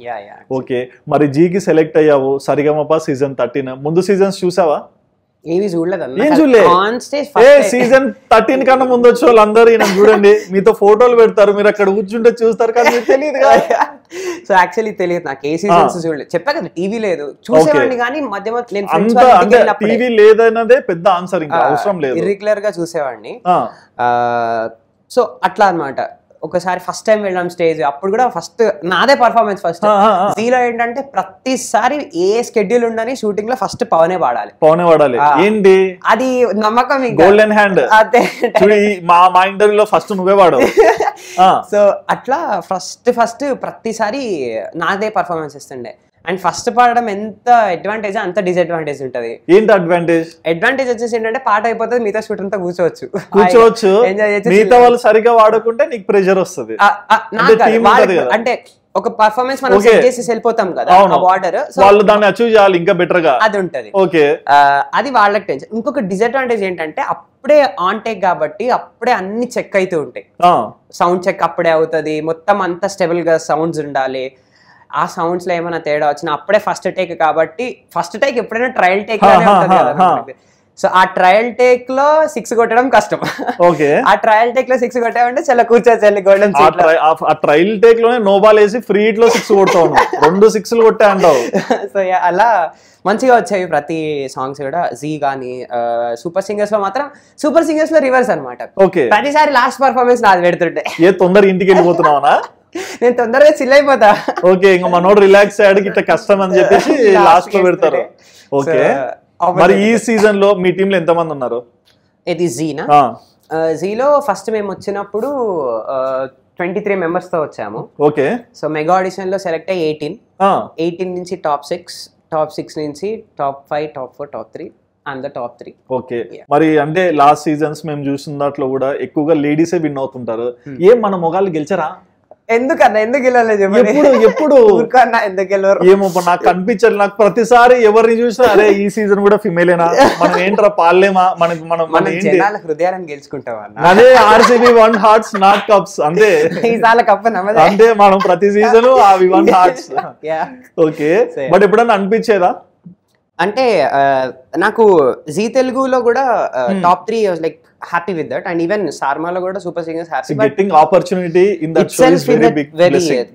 S2: ఓకే, మరి జీకి సెలెక్ట్ అయ్యావు, సరిగమప సీజన్ 13. ముందు సీజన్స్ చూసావా?
S3: ఏవి చూడలేదు.
S2: సీజన్ 13 కన్నా ముందు వచ్చే వాళ్ళు అందరూ ఈయన చూడండి, మీతో ఫోటోలు పెడతారు, మీరు అక్కడ కూర్చుంటే చూస్తారు, కానీ మీకు తెలియదు కదా.
S3: సో యాక్చువల్లీ తెలియదు నాకు, ఏ సీజన్స్ చూడలేదు. చెప్పా కదా టీవీ లేదు, చూసేవాడిని కానీ మధ్య
S2: టీవీ లేదన్నదే పెద్ద ఆన్సర్, ఇంకా అవసరం లేదు,
S3: ఇర్రెగ్యులర్ గా చూసేవాడిని. సో అట్లా అన్నమాట. ఒకసారి ఫస్ట్ టైం వెళ్ళాం స్టేజ్, అప్పుడు కూడా ఫస్ట్ నాదే పర్ఫార్మెన్స్. ఫస్ట్ జీలో ఏంటంటే ప్రతిసారి ఏ స్కెడ్యూల్ ఉండని షూటింగ్ లో ఫస్ట్ పవనే పాడాలి.
S2: ఏంటి
S3: అది నమ్మకం,
S2: గోల్డెన్ హ్యాండ్.
S3: అదే
S2: మా ఇంటర్వ్యూలో ఫస్ట్ నువ్వే పాడావు.
S3: సో అట్లా ఫస్ట్ ప్రతిసారి నాదే పర్ఫార్మెన్స్ ఇస్తుండే. అండ్ ఫస్ట్ పాడడం ఎంత అడ్వాంటేజ్ అంత డిసడ్వాంటేజ్ ఉంటది.
S2: ఏంటి అడ్వాంటేజ్?
S3: అడ్వాంటేజ్ వచ్చేసి ఏంటంటే పాట అయిపోతుంది, మిగతా షూట్ అంతా కూర్చోవచ్చు,
S2: మిగతా వాళ్ళు సరిగా వాడకుంటే నీకు ప్రెషర్ వస్తుంది.
S3: అంటే ఒక పర్ఫార్మెన్స్ మనం సెట్ చేసి వెళ్ళిపోతాం కదా వాటర్,
S2: వాళ్ళు దాన్ని అచీవ్ చేయాలి ఇంకా బెటర్ గా,
S3: అది ఉంటది.
S2: ఓకే,
S3: అది వాళ్ళకి టెన్షన్. ఇంకొక డిసడ్వాంటేజ్ ఏంటంటే అప్పుడే ఆన్ టేక్ కాబట్టి అప్పుడే అన్ని చెక్ అవుతూ ఉంటాయి. సౌండ్ చెక్ అప్పుడే అవుతుంది, మొత్తం అంతా స్టెబుల్ గా సౌండ్స్ ఉండాలి. ఆ సౌండ్స్ లో ఏమైనా తేడా వచ్చినా అప్పుడే ఫస్ట్ టేక్ కాబట్టి ఫస్ట్ టేక్ ఎప్పుడైనా ట్రయల్ టేక్ సో ఆ ట్రయల్ టేక్ లో 6 కొట్టడం కష్టం.
S2: ఓకే,
S3: ఆ ట్రయల్ టేక్ లో 6 కొట్టామంటే చాలా కూర్చోవచ్చు గోల్డెన్ సీట్.
S2: ఆ ట్రయల్ టేక్ లోనే నో బాల్ వేసి ఫ్రీ హిట్ లో 6 కొడతావు, 2 6లు కొట్టా అంటావు.
S3: సో అలా మంచిగా వచ్చాయి ప్రతి సాంగ్స్ కూడా. జీ గానీ సూపర్ సింగర్స్ లో మాత్రం, సూపర్ సింగర్స్ లో రివర్స్ అనమాట.
S2: ఓకే,
S3: ప్రతిసారి లాస్ట్ పర్ఫార్మెన్స్ నాది పెడుతుంటే.
S2: ఏ తొందరగా ఇంటికి వెళ్ళిపోతున్నావా?
S3: నేను తొందరగా చిల్ అయిపోతా.
S2: ఓకే, ఇంకా మనోడు రిలాక్స్ అయ్యాడు ఇట్లా కష్టం అని చెప్పేసి లాస్ట్ లో పెడతారు. ఓకే, మరి ఈ సీజన్ లో మీ టీమ్ లో ఎంత మంది ఉన్నారు?
S3: ఇది జీనా, జీలో ఫస్ట్ మేము వచ్చినప్పుడు 23 మెంబర్స్ తో వచ్చాము.
S2: ఓకే,
S3: సో మెగా ఆడిషన్ లో సెలెక్ట్ అయ్యి 18 నుంచి టాప్ 6 నుంచి top 5, top 4, top 3 and the top 3.
S2: Okay, మరి అంటే లాస్ట్ సీజన్స్ మేము చూసిన దాంట్లో కూడా ఎక్కువగా లేడీసే విన్ అవుతుంటారు. ఏం మన మొగాళ్ళు గెలిచారా?
S3: ఎందుకన్నా, ఎందుకు గెలవలేదు?
S2: ఎప్పుడు
S3: ఎందుకు గెలవరు
S2: ఏమో నాకు కనిపించాలి. నాకు ప్రతిసారి ఎవరిని చూసినా అరే ఈ సీజన్ కూడా ఫిమేలేనా, మనం ఏంట్రా పాలేమా, మనం
S3: హృదయాలను గెలుచుకుంటాం.
S2: అదే ఆర్సీబీ 1 hearts not cups, అంతే. అంటే మనం ప్రతి సీజన్ అవి 1 hearts. ఓకే, బట్ ఎప్పుడన్నా అనిపించేదా?
S3: అంటే నాకు జీ తెలుగులో కూడా top 3 like happy with that, and even Sarmalo kuda super singers happy, but
S2: getting opportunity in that show is very big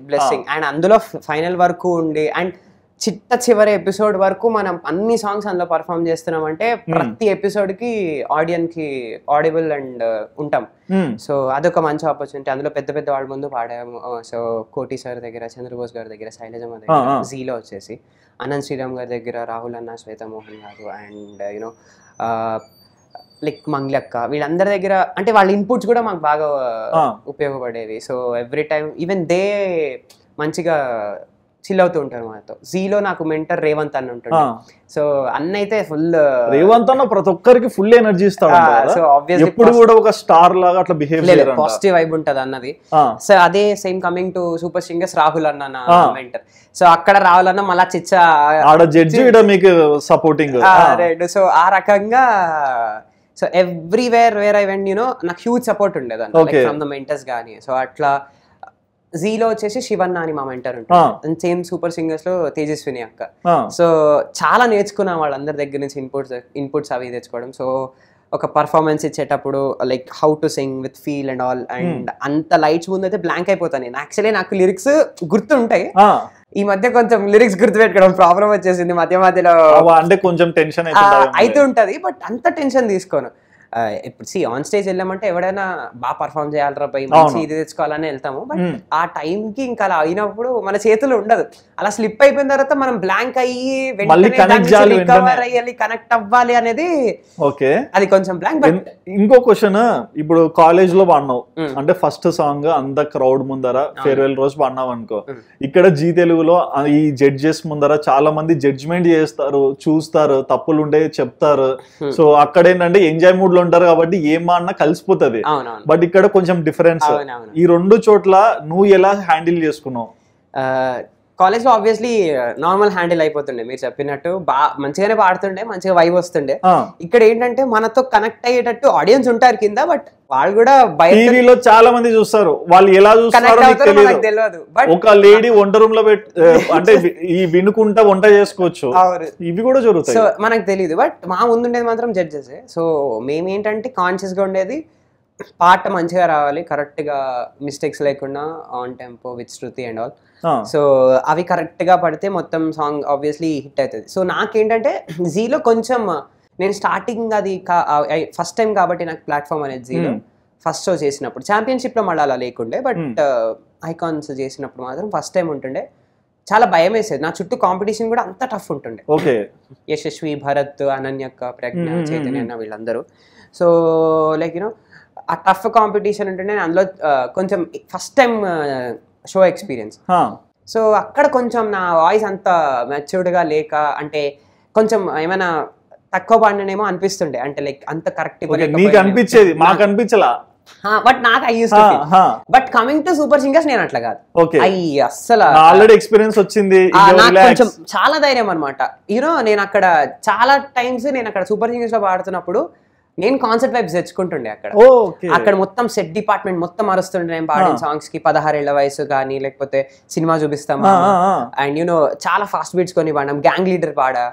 S2: blessing.
S3: And అందులో ఫైనల్ వరకు ఉండి అండ్ చివరి ఎపిసోడ్ వరకు మనం అన్ని సాంగ్స్ అందులో పర్ఫామ్ చేస్తున్నాం అంటే ప్రతి ఎపిసోడ్ కి ఆడియన్స్ కి ఆడిబుల్ అండ్ ఉంటాం. సో అదొక మంచి ఆపర్చునిటీ. అందులో పెద్ద పెద్ద వాళ్ళ ముందు పాడాము. సో కోటి సార్ దగ్గర, చంద్రబోస్ గారి దగ్గర, శైలజమ్మ దగ్గర, జీలో వచ్చేసి అనంత్ శ్రీరామ్ గారి దగ్గర, రాహుల్ అన్న, శ్వేత మోహన్ గారు, అండ్ యూనో లైక్ మంగ్లక్క, వీళ్ళందరి దగ్గర అంటే వాళ్ళ ఇన్పుట్స్ కూడా మాకు బాగా ఉపయోగపడేవి. So every time even they మంచిగా చిల్ అవుతూ ఉంటారు మాతో. జీలో నాకు మెంటర్ రేవంత్ అన్న ఉంటాడు. సో అన్న అయితే ఫుల్,
S2: రేవంత్ అన్న ప్రతి ఒక్కరికి ఫుల్ ఎనర్జీ ఇస్తాడు.
S3: సో ఆబ్వియస్లీ
S2: ఎప్పుడు కూడా ఒక స్టార్ లాగా అట్లా బిహేవ్ చేయాలి,
S3: పాజిటివ్ వైబ్ ఉంటది అన్నది. సో అదే same coming to super singers, Rahul అన్న నా మెంటర్. సో అక్కడ రాహుల్ అన్న మళ్ళా చిచ్చా
S2: ఆడ జడ్జి మీకు సపోర్టింగ్.
S3: సో ఆ రకంగా so everywhere where I went you know నాకు హ్యూజ్ సపోర్ట్ ఉండేది ఫ్రమ్ ద మెంటర్స్ గానీ. సో అట్లా జీలో వచ్చేసి శివన్న అని మా మెంటర్ ఉంటారు. సేమ్ సూపర్ సింగర్స్ లో తేజస్విని అక్క. సో చాలా నేర్చుకున్నాం వాళ్ళందరి దగ్గర నుంచి ఇన్పుట్స్ అవి తెచ్చుకోవడం. సో ఒక పర్ఫార్మెన్స్ ఇచ్చేటప్పుడు like how to sing with feel and all. And అంత లైట్స్ ముందు అయితే బ్లాంక్ అయిపోతాను నేను. యాక్చువల్లీ నాకు లిరిక్స్ గుర్తుంటాయి, ఈ మధ్య కొంచెం లిరిక్స్ గుర్తు పెట్టుకోవడం ప్రాబ్లం వచ్చేసింది మధ్యలో,
S2: అంటే కొంచెం టెన్షన్
S3: అయితే ఉంటది. బట్ అంత టెన్షన్ తీసుకోను. ఇప్పుడు ఆన్ స్టేజ్ వెళ్ళామంటే ఎవడైనా బాగా పర్ఫార్మ్ చేయాలరా పై మంచి ఇది తెచ్చుకోవాలని వెళ్తాము. బట్ ఆ టైంకి ఇంకా అలా అయినప్పుడు మన చేతులు ఉండదు. అలా స్లిప్ అయిపోయిన తర్వాత మనం బ్లాంక్ అయ్యి రికవర్ అయ్యాలి, కనెక్ట్ అవ్వాలి అనేది అది కొంచెం బ్లాంక్. బట్
S2: ఇంకో క్వశ్చన్, ఇప్పుడు కాలేజ్ లో పాడినావు అంటే ఫస్ట్ సాంగ్ అంత క్రౌడ్ ముందర ఫేర్వెల్ రోజు పాడినావు అనుకో. ఇక్కడ జీ తెలుగులో ఈ జడ్జెస్ ముందర చాలా మంది జడ్జ్మెంట్ చేస్తారు, చూస్తారు, తప్పులు ఉంటే చెప్తారు. సో అక్కడ ఏంటంటే ఎంజాయ్ మూడ్ లో ఉంటారు కాబట్టి ఏం మాడినా కలిసిపోతుంది. బట్ ఇక్కడ కొంచెం డిఫరెన్స్. ఈ 2 చోట్ల నువ్వు ఎలా హ్యాండిల్ చేసుకున్నావు?
S3: కాలేజ్ లో ఆబ్వియస్లీ నార్మల్ హ్యాండిల్ అయిపోతుండే, మీరు చెప్పినట్టు మంచిగానే పాడుతుండే, మంచిగా వైబ్ వస్తుండే. ఇక్కడ ఏంటంటే మనతో కనెక్ట్ అయ్యేటట్టు ఆడియన్స్ ఉంటారు కింద, బట్ వాళ్ళు కూడా
S2: టీవీలో చాలా మంది చూస్తారు, వాళ్ళు ఎలా చూస్తారో తెలియదు. ఒక లేడీ వంట రూమ్ లో అంటే ఈ వినుకుంటా వంట చేసుకోవచ్చు, ఇవి కూడా జరుగుతాయి.
S3: సో మనకు తెలియదు, బట్ మా ముందుండేది మాత్రం జడ్జెస్. సో మేమేంటంటే కాన్షియస్ గా ఉండేది పాట మంచిగా రావాలి, కరెక్ట్ గా మిస్టేక్స్ లేకుండా, on tempo with Shruti and all. So అవి కరెక్ట్ గా పడితే మొత్తం సాంగ్ ఆబ్వియస్లీ హిట్ అవుతుంది. సో నాకేంటంటే జీలో కొంచెం నేను స్టార్టింగ్ అది ఫస్ట్ టైం కాబట్టి నాకు ప్లాట్ఫామ్ అనేది జీలో ఫస్ట్ షో చేసినప్పుడు, ఛాంపియన్షిప్ లో మళ్ళీ అలా లేకుండే, బట్ ఐకాన్స్ చేసినప్పుడు మాత్రం ఫస్ట్ టైం ఉంటుండే. చాలా భయం వేసేది, నా చుట్టూ కాంపిటీషన్ కూడా అంత టఫ్ ఉంటుండే. యశస్వి, భరత్, అనన్యక్క, ప్రజ్ఞ, చైతన్య వీళ్ళందరూ. సో లైక్ యూనో ఆ టఫ్ కాంపిటీషన్ ఉంటుండే నేను అందులో కొంచెం first time show experience. So అక్కడ కొంచెం నా వాయిస్ అంత మెచ్యూర్డ్గా లేక అంటే కొంచెం ఏమైనా తక్కువ పాడినేమో అనిపిస్తుండే, అంటే లైక్ అంత కరెక్ట్
S2: నీకు అనిపించేది, మాకు అనిపించలా.
S3: బట్ నాకు but coming to super singers నేను అట్లా కాదు. అస్సలు
S2: ఆల్రెడీ ఎక్స్పీరియన్స్ వచ్చింది,
S3: నాకు కొంచెం చాలా ధైర్యం అనమాట. యూనో నేను అక్కడ చాలా టైమ్స్ నేను అక్కడ సూపర్ సింగర్స్ లో పాడుతున్నప్పుడు నేను కాన్సర్ట్ వైబ్స్ తెచ్చుకుంటుండే. అక్కడ మొత్తం సెట్ డిపార్ట్మెంట్ మొత్తం అరుస్తుండే నేను పాడిన సాంగ్స్ కి. 16 ఏళ్ల వయసు కానీ లేకపోతే సినిమా చూపిస్తాం అండ్ యూనో చాలా ఫాస్ట్ బీట్స్ కొని పాడాం, గ్యాంగ్ లీడర్ పాడా,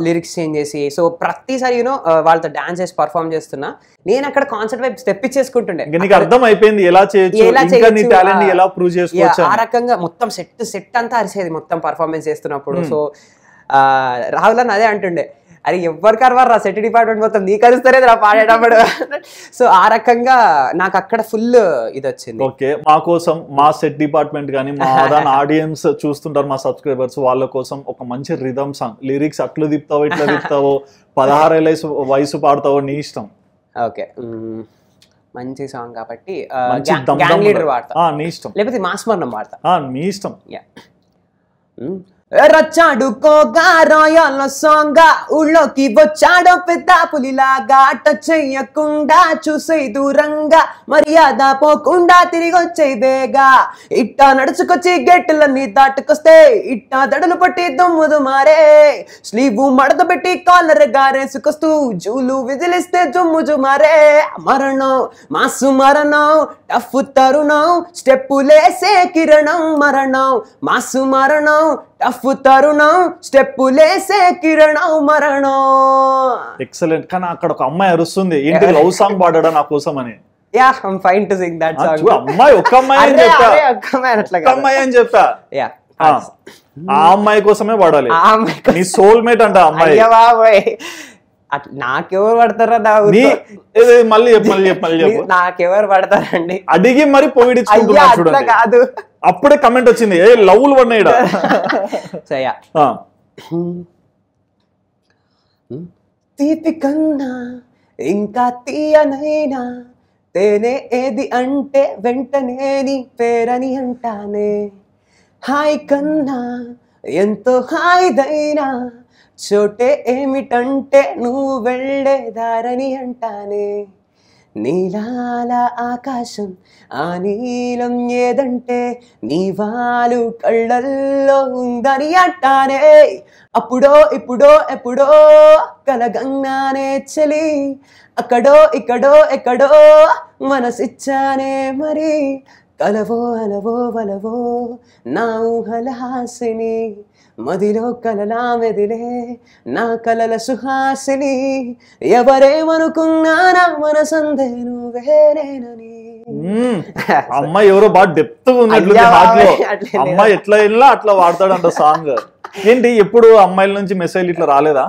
S3: లిరిక్స్ చేంజ్ చేసి. సో ప్రతిసారి యూనో వాళ్ళతో డాన్స్ చేసి పర్ఫార్మ్ చేస్తున్నా. నేను అక్కడ కాన్సర్ట్ వైబ్స్ తెప్పించేసుకుంటుండే.
S2: అర్థం అయిపోయింది ఎలా చేయొచ్చు,
S3: ఆ రకంగా మొత్తం సెట్ అంతా అరిసేది మొత్తం పర్ఫార్మెన్స్ చేస్తున్నప్పుడు. సో రాహుల్ అని అదే అంటుండే, అరే ఎవరికి అరవారు రా సెట్ డిపార్ట్మెంట్ మొత్తం నీకు అరుస్తారే రా పాడేటప్పుడు. సో ఆ రకంగా నాకు అక్కడ ఫుల్ ఇది వచ్చింది.
S2: ఓకే, మా కోసం మా సెట్ డిపార్ట్మెంట్ కానీ మా ఆడియన్స్ చూస్తుంటారు, మా సబ్స్క్రైబర్స్, వాళ్ళ కోసం ఒక మంచి రిథమ్ సాంగ్, లిరిక్స్ అట్లు తిప్పుతావో ఇట్లా తిప్పుతావో 16 ఏళ్ళ వయసు పాడతావో నీ ఇష్టం.
S3: ఓకే, మంచి సాంగ్ కాబట్టి గ్యాంగ్ లీడర్ వాడతా,
S2: నీ ఇష్టం.
S3: లేకపోతే మాస్మరణం వాడతా,
S2: మీ ఇష్టం.
S3: రచ్చాడుకోగా రాయాల సాంగ్ ఊళ్ళోకి వచ్చాడో పెద్ద పులిలాగా, టచ్ చెయ్యకుండా చూసే దూరంగా, మర్యాద పోకుండా తిరిగి వచ్చే బేగా, ఇట్టా నడుచుకొచ్చి గెట్టులన్నీ దాటుకొస్తే ఇట్టా దడులు పట్టి దుమ్ముదు మారే, స్లీవ్ మడత పెట్టి కాలర్ గారేసుకొస్తూ జూలు విజిలిస్తే జుమ్ము మారే. మరణం మాసు మరణం టఫ్ తరుణం స్టెప్పులేసే కిరణం, మరణం మాసు మరణం టఫ్ తరుణం స్టెప్పులేసే కిరణం, మరణం.
S2: ఎక్సలెంట్. కానీ అక్కడ ఒక అమ్మాయి అరుస్తుంది, ఏంటి లవ్ సాంగ్ పాడాడా నా కోసం అని.
S3: Yeah, I'm fine to sing that song.
S2: అమ్మాయి ఒక్క అమ్మాయి అని చెప్పా, ఆ అమ్మాయి కోసమే పాడాలి, నీ సోల్ మేట్ అంట అమ్మాయి.
S3: నాకెవరు పడతారా,
S2: మళ్ళీ చెప్పు
S3: నాకెవరు పడతారండి
S2: అడిగి మరి పొగిడించుకుంటున్నా చూడండి.
S3: కాదు,
S2: అప్పుడే కమెంట్ వచ్చింది, ఏ లవ్లు పడినాయి.
S3: తీపి కన్నా ఇంకా తీయనైనా తేనె ఏది అంటే వెంటనే నీ పేరని అంటానే, హాయ్ కన్నా ఎంతో హాయిదైనా చోటే ఏమిటంటే నువ్వు వెళ్ళే దారని అంటానే, నీలాల ఆకాశం ఆ నీలం ఏదంటే నీ వాలు కళ్ళల్లో ఉందని అంటానే, అప్పుడో ఇప్పుడో ఎప్పుడో కలగంగానే చలి, అక్కడో ఇక్కడో ఎక్కడో మనసిచ్చానే మరి, కలవో అలవో వలవో నా ఊహల హాసిని, మదిలో కలలా మెదిలే నా కలల సుహాసిని, ఎవరేమనుకున్నా నా మనసందే నువ్వేనేనని.
S2: అమ్మాయి ఎవరో బాగా డెప్త్ ఉన్నట్లు హార్ట్ లో, అమ్మాయి ఎట్లా వెళ్ళా అట్లా వాడతాడంట సాంగ్. ఏంటి ఎప్పుడు అమ్మాయిల నుంచి మెసేజ్ ఇట్లా రాలేదా?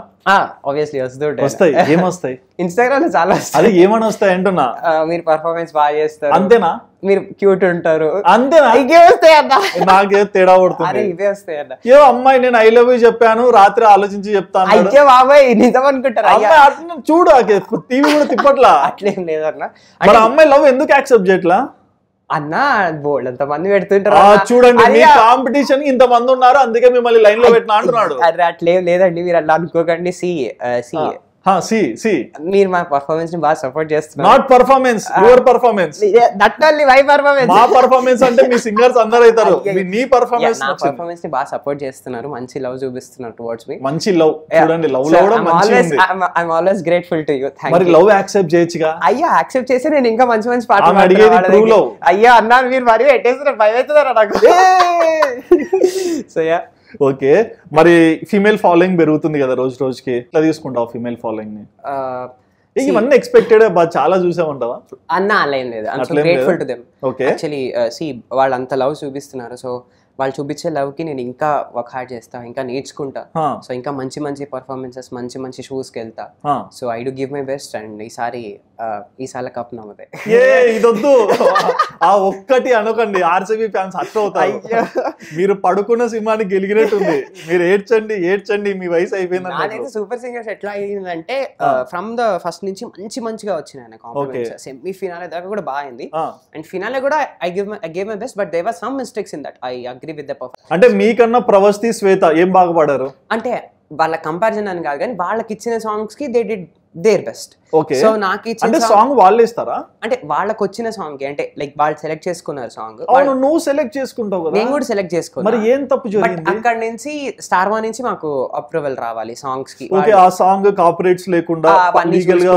S3: ఆబ్వియస్లీ
S2: వస్తాయి. ఏమొస్తాయి?
S3: ఇన్స్టాగ్రామ్ లో చాలా
S2: అది ఏమని వస్తాయి అంటున్నా,
S3: మీరు పర్ఫార్మెన్స్ బాగా చేస్తారు
S2: అంతేనా,
S3: మీరు క్యూట్ ఉంటారు
S2: అంతేనా,
S3: ఇవే వస్తాయి అన్న,
S2: నాకే తేడా పడుతుంది.
S3: ఇవే వస్తాయి అన్న.
S2: ఏ అమ్మాయి నేను ఐ లవ్ యూ చెప్పాను రాత్రి ఆలోచించి చెప్తాను,
S3: అయ్యో బాబాయ్ నిజం అనుకుంటారు.
S2: చూడు టీవీ కూడా తిప్పట్లా,
S3: అట్లేం లేదన్న.
S2: మరి అమ్మాయి లవ్ ఎందుకు యాక్సెప్ట్ చేయట్లా
S3: అన్న? బోల్డ్ అంత మంది పెడుతుంటారు
S2: చూడండి, కాంపిటీషన్ ఇంత మంది ఉన్నారు అందుకే మిమ్మల్ని లైన్ లో పెట్టినా అంటున్నాడు.
S3: అరే అట్లేం లేదండి, మీరు అట్లా అనుకోకండి. మీరు మా పర్ఫార్మెన్స్ ని బాగా సపోర్ట్ చేస్తున్నారు.
S2: Not performance, your performance.
S3: That only my performance.
S2: మా పర్ఫార్మెన్స్ అంటే మీ సింగర్స్ అందరూ అవుతారు, నీ పర్ఫార్మెన్స్.
S3: నా పర్ఫార్మెన్స్ ని బాగా సపోర్ట్ చేస్తున్నారు, మంచి లవ్ చూపిస్తున్నారు టువర్డ్స్ మీ.
S2: మంచి లవ్ చూడండి, లవ్ లో కూడా మంచి ఉంది.
S3: I am always grateful to you. Thank you.
S2: మరి లవ్ యాక్సెప్ట్ చేయొచ్చుగా?
S3: అయ్యా యాక్సెప్ట్ చేసి నేను ఇంకా మంచి మంచి పాటలు
S2: పాడతాను.
S3: అయ్యా అన్నారు మీరు మరి పెట్టేస్తున్నారు, భయం అవుతుందరా నాకు. సో యా
S2: ఓకే, మరి ఫీమేల్ ఫాలోయింగ్ పెరుగుతుంది కదా రోజు రోజుకి, ఎట్లా తీసుకుంటావు ఫీమేల్ ఫాలోయింగ్ ని? ఇవన్నీ ఎక్స్పెక్టెడ్, చాలా చూసామంటావా
S3: అన్న? అలా ఏం లేదు, I am so grateful to them. Actually see వాళ్ళు అంత లవ్ చూపిస్తున్నారు, సో వాళ్ళు చూపించే లవ్ కి నేను ఇంకా వర్క్ హార్డ్ చేస్తా, ఇంకా నేర్చుకుంటా. సో ఇంకా మంచి మంచి పర్ఫార్మెన్సెస్, మంచి మంచి షోస్ కి వెళ్తా. So I do give my best and ఈసారి కప్ నమ్మదే.
S2: ఇదొద్దు, ఆ ఒక్కటి అనకండి, ఆర్సీబీ ఫ్యాన్స్ హర్ట్ అవుతారు. మీరు పడుకున్న సింహాన్ని గెలిగినట్టుంది, మీరు ఏడ్చండి ఏడ్చండి, మీ వయసు అయిపోయింది.
S3: సూపర్ సింగర్స్ ఎట్లా అయిందంటే ఫ్రమ్ ద ఫస్ట్ నుంచి మంచిగా వచ్చినాయి కాంప్లిమెంట్స్. సెమీ ఫినాలే దాకా కూడా బాగుంది అండ్ ఫినాలే కూడా I gave my best, but there were some mistakes in that. I agree with the performance.
S2: అంటే మీకన్నా ప్రవస్తి, శ్వేత ఏం బాగా పాడారు
S3: అంటే వాళ్ళ కంపారిజన్ అని కాదు కానీ వాళ్ళకి ఇచ్చిన సాంగ్స్ కి they did their best.
S2: Okay,
S3: so నాకు
S2: ఇచ్చిన సాంగ్ వాళ్ళే ఇస్తారా?
S3: అంటే వాళ్ళకి వచ్చిన సాంగ్ అంటే లైక్ వాళ్ళు సెలెక్ట్ చేసుకున్నారు సాంగ్.
S2: నువ్వు సెలెక్ట్ చేసుకుంటావు కదా,
S3: నేను కూడా సెలెక్ట్ చేసుకున్నాను.
S2: మరి ఏం తప్పు జరిగింది?
S3: అక్కడ నుంచి స్టార్ వన్ నుంచి మాకు అప్రూవల్ రావాలి సాంగ్స్ కి.
S2: ఓకే, ఆ సాంగ్ కాపీరైట్స్ లేకుండా లీగల్ గా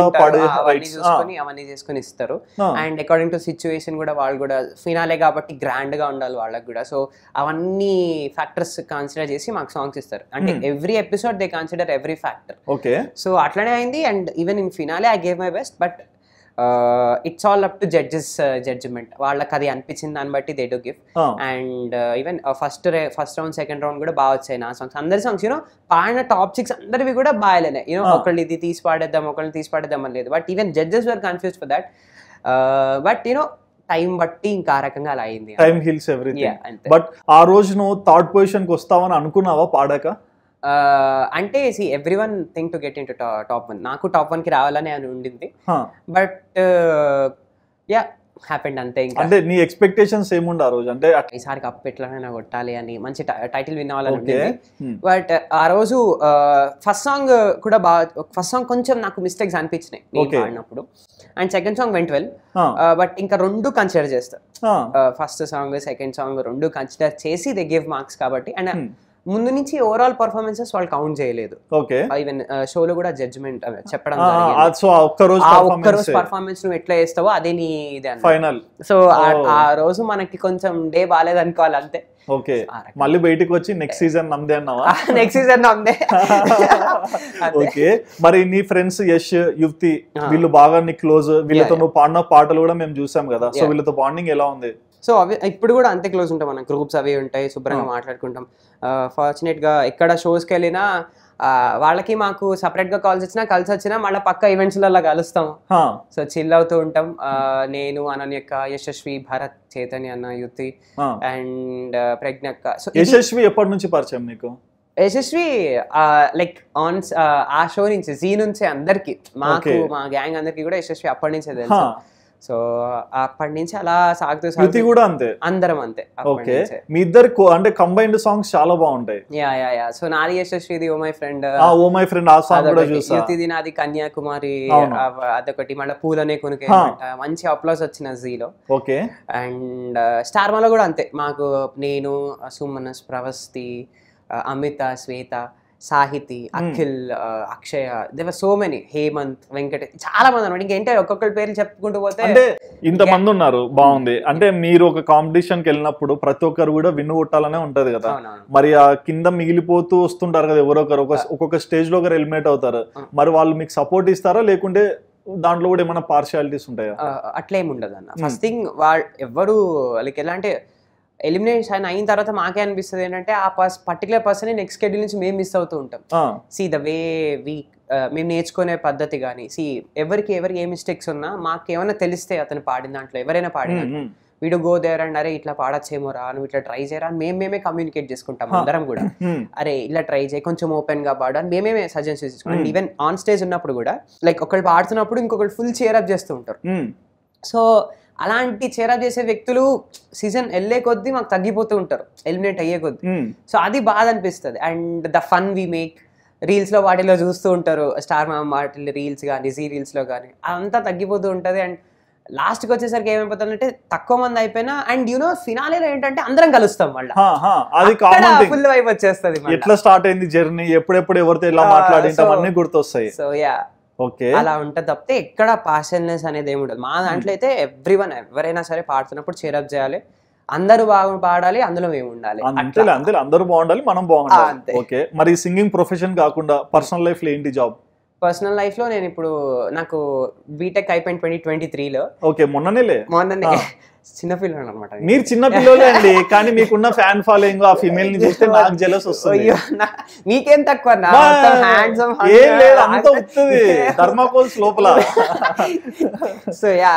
S3: అవన్నీ చేసుకుని ఇస్తారు. అండ్ అకార్డింగ్ టు సిచ్యువేషన్ కూడా వాళ్ళు కూడా ఫినాలే కాబట్టి గ్రాండ్ గా ఉండాలి వాళ్ళకి కూడా. సో అవన్నీ ఫ్యాక్టర్స్ కన్సిడర్ చేసి మాకు సాంగ్స్ ఇస్తారు. అంటే every episode they consider every factor.
S2: Okay, so
S3: అట్లనే అయింది. And even in finale I gave my best, but it's all up to judges judgment. వాళ్ళకి అది అనిపించింది దాన్ని బట్టి they do give. And even first round second round కూడా బాగా వచ్చాయి నా సాంగ్స్. అందరి సాంగ్స్ యూనో పాడిన టాప్ 6 అందరివి కూడా బాగాలేనాయి. యూనో ఒకళ్ళు ఇది తీసి పాడేద్దాం, ఒకళ్ళు తీసి పాడేద్దాం అని లేదు. But even judges were confuse for that. But you know time బట్టి ఇంకా ఆ రకంగా అలా అయింది.
S2: Time heels everything. బట్ ఆ రోజు నువ్వు థర్డ్ పొజిషన్ కి వస్తావని అనుకున్నావా పాడాక?
S3: అంటే every one think to get in to top 1. నాకు టాప్ 1 కి రావాలని అని ఉండింది. బట్ యా హ్యాపెండ్ అంతే. ఇంకా అంటే
S2: నీ ఎక్స్పెక్టేషన్స్ ఏముండే ఆ రోజు? అంటే
S3: ఈసారి కప్ ఎట్లనైనా కొట్టాలి అని, మంచి టైటిల్ విన్ అవ్వాలని ఉండేది. బట్ ఆ రోజు ఫస్ట్ సాంగ్ కూడా బాగా, ఫస్ట్ సాంగ్ కొంచెం నాకు మిస్టేక్స్ అనిపించినాయి నేను ఆడినప్పుడు. And second song went well. But ఇంకా రెండు కన్సిడర్ చేస్తారు. ఫస్ట్ సాంగ్ సెకండ్ సాంగ్ రెండు కన్సిడర్ చేసి దే గివ్ మార్క్స్ కాబట్టి. అండ్ ముందు నుంచి ఓవరాల్ పర్ఫార్మెన్సెస్ వాళ్ళు కౌంట్ చేయలేదు. ఈవెన్ షోలో కూడా జడ్జ్మెంట్ చెప్పడం జరిగింది. సో ఒక్క రోజు పర్ఫార్మెన్స్ నువ్వు ఎట్లా చేస్తావో అదే నీ ఇది ఫైనల్. సో ఆ రోజు మనకి కొంచెం డే బాగాలేదు అనుకోవాలి అంతే.
S2: ఓకే, మళ్ళీ బయటికి వచ్చి నెక్స్ట్ సీజన్ నమ్మదే అన్నావా?
S3: Next season నమ్మదే.
S2: ఓకే, మరి నీ ఫ్రెండ్స్ యష్, యుక్తి వీళ్ళు బాగా నీ క్లోజ్, వీళ్ళతో నువ్వు పాడిన పాటలు కూడా మేము చూసాం కదా. సో వీళ్ళతో బాండింగ్ ఎలా ఉంది?
S3: సో అవి ఇప్పుడు కూడా అంతే క్లోజ్ ఉంటాం, మన గ్రూప్స్ అవి ఉంటాయి, శుభ్రంగా మాట్లాడుకుంటాం. ఫార్చునేట్ గా ఎక్కడ షోస్కి వెళ్ళినా వాళ్ళకి మాకు సపరేట్ గా కాల్స్ వచ్చినా కలిసి వచ్చినా మళ్ళీ పక్క ఈవెంట్స్ లలో కలుస్తాం. సో చిల్ అవుతూ ఉంటాం. నేను, అనన్యక్క, యశస్వి, భరత్, చైతన్య అన్న, యుతి అండ్ ప్రజ్ఞక్క. సో
S2: యశస్వి ఎప్పటి నుంచి పరిచయం నీకు?
S3: యశస్వి లైక్ ఆన్ ఆ షో నుంచి, జీ నుంచి అందరికి, మాకు మా గ్యాంగ్ అందరికి కూడా యశస్వి అప్పటి నుంచే తెలుసు. సో అప్పటి నుంచి అలా సాగుతూ
S2: కూడా అంతే,
S3: అందరం అంతే.
S2: ఓకే, మీ ఇద్దరు అంటే కంబైన్డ్ సాంగ్స్ చాలా బాగుంటాయి.
S3: యా సో నాది యశస్విది oh my friend,
S2: oh my friend ఆ సాంగ్ కూడా చూసా.
S3: యుతిది నాది కన్యాకుమారి, అదొకటి. మళ్ళీ పూలనే కొనుకే మంచి అప్లాస్ వచ్చిన జీలో.
S2: ఓకే,
S3: అండ్ స్టార్ మాలో కూడా అంతే. మాకు నేను, సుమనస్, ప్రవస్తి, అమిత, శ్వేత, సాహితి, అఖిల్, అక్షయ, దేవర్ సో మెనీ, హేమంత్, వెంకట, చాలా మంది అన్నమాట. ఇంకేంటే ఒక్కొక్కరి పేర్లు చెప్పుకుంటూ పోతే
S2: అంటే ఇంతమంది ఉన్నారు. బాగుంది. అంటే మీరు ఒక కాంపిటీషన్ కి వెళ్ళినప్పుడు ప్రతి ఒక్కరు కూడా విన్ను కొట్టాలనే ఉంటది కదా. మరి ఆ కింద మిగిలిపోతూ వస్తుంటారు కదా ఎవరొకరు, ఒక్కొక్క స్టేజ్ లో ఒకరు ఎలిమినేట్ అవుతారు. మరి వాళ్ళు మీకు సపోర్ట్ ఇస్తారా, లేకుంటే దాంట్లో కూడా ఏమైనా పార్షియాలిటీస్ ఉంటాయా?
S3: అట్లేం ఉండదు అన్న. ఫస్ట్ థింగ్ వాళ్ళు ఎవరు లైక్ ఎలా అంటే ఎలిమినేషన్ అయిన తర్వాత మాకే అనిపిస్తుంది ఏంటంటే ఆ పర్టికులర్ పర్సన్ నెక్స్ట్ షెడ్యూల్ నుంచి మేము మిస్ అవుతూ ఉంటాం. సి ద వే మేము నేర్చుకునే పద్ధతి కానీ, ఎవరికి ఏ మిస్టేక్స్ ఉన్నా మాకు ఏమైనా తెలిస్తే అతను పాడిన దాంట్లో ఎవరైనా పాడిన వీడియో గో దేర్ అండ్ అరే ఇట్లా పాడచ్చేమోరా, నువ్వు ఇట్లా ట్రై చేయరా అని మేమే కమ్యూనికేట్ చేసుకుంటాం అందరం కూడా. అరే ఇలా ట్రై చేయి, కొంచెం ఓపెన్ గా పాడు అని మేమే సజెషన్స్ తీసుకుంటాం. ఈవెన్ ఆన్ స్టేజ్ ఉన్నప్పుడు కూడా లైక్ ఒకళ్ళు పాడుతున్నప్పుడు ఇంకొకళ్ళు ఫుల్ చేరప్ చేస్తూ ఉంటారు. సో అలాంటి చేరప్ చేసే వ్యక్తులు సీజన్ వెళ్ళే కొద్దీ మాకు తగ్గిపోతూ ఉంటారు, ఎలిమినేట్ అయ్యే కొద్దీ. సో అది బాధ అనిపిస్తుంది. And the fun we make reels లో వాటిలో చూస్తూ ఉంటారు, స్టార్ మామ్ వాటిలో రీల్స్ కానీ, జీ రీల్స్ లో కానీ, అదంతా తగ్గిపోతూ ఉంటది. అండ్ లాస్ట్ కి వచ్చేసరికి ఏమైపోతుందంటే తక్కువ మంది అయిపోయినా అండ్ యూనో ఫినాలేలో ఏంటంటే అందరం కలుస్తాం మళ్ళీ, ఫుల్ వైబ్ వచ్చేస్తుంది.
S2: ఎట్లా స్టార్ట్ అయింది జర్నీ, ఎప్పుడెప్పుడు ఎవరితో ఎలా మాట్లాడింటాం అన్ని గుర్తొస్తాయి.
S3: సో యా అలా ఉంటది తప్పితే ఎక్కడ పార్షియల్నెస్ అనేది ఏమి ఉండదు. మా దాంట్లో అయితే ఎవ్రీవన్ ఎవరైనా సరే పాడుతున్నప్పుడు చేరప్ చేయాలి, అందరూ బాగా పాడాలి, అందులో మేము ఉండాలి,
S2: అంతే అందరూ బాగుండాలి, మనం బాగుండాలి. ఓకే, మరి సింగింగ్ ప్రొఫెషన్ కాకుండా పర్సనల్ లైఫ్ లో ఏంటి జాబ్?
S3: పర్సనల్ లైఫ్ లో నేను ఇప్పుడు నాకు బీటెక్ అయిపోయింది 2023లో.
S2: ఓకే, మొన్ననే
S3: చిన్నపిల్లలు అనమాట.
S2: మీరు చిన్న పిల్లలే అండి, కానీ మీకున్న ఫ్యాన్ ఫాలోయింగ్ ఆ ఫీమేల్ ని చూస్తే నాకు జెలస్ వస్తుంది.
S3: మీకేం తక్కువ
S2: ఏం లేదు, అంత వస్తుంది థర్మాకోల్స్ లోపల.
S3: సో యా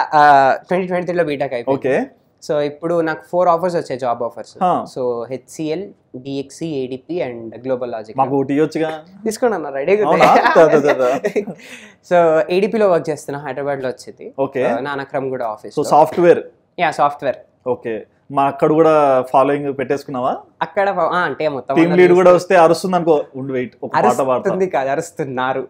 S3: 2023 లో బీటెక్ అయిపోయింది.
S2: ఓకే.
S3: సో ఇప్పుడు నాకు 4 ఆఫర్స్ వచ్చాయి, job offers. So HCL, DXC, ADP and global logic.
S2: మాకు ఒకటి ఇవ్వచ్చుగా.
S3: తీసుకోండి అన్న, రెడీగా. సో ADPలో వర్క్ చేస్తున్నా, హైదరాబాద్ లో వచ్చేది.
S2: ఓకే.
S3: నానక్రమ్ కూడా office.
S2: So software.
S3: Yeah software.
S2: Okay. మా అక్కడ కూడా ఫాలోయింగ్ పెట్టేసుకున్నావా?
S3: అక్కడ అంటే మొత్తం
S2: టీమ్ లీడ్ కూడా వస్తే అరుస్తుంది అనుకో, ఉండి వెయిట్ ఒక పాట పాడుతుంది
S3: కాదు, అరుస్తున్నారు.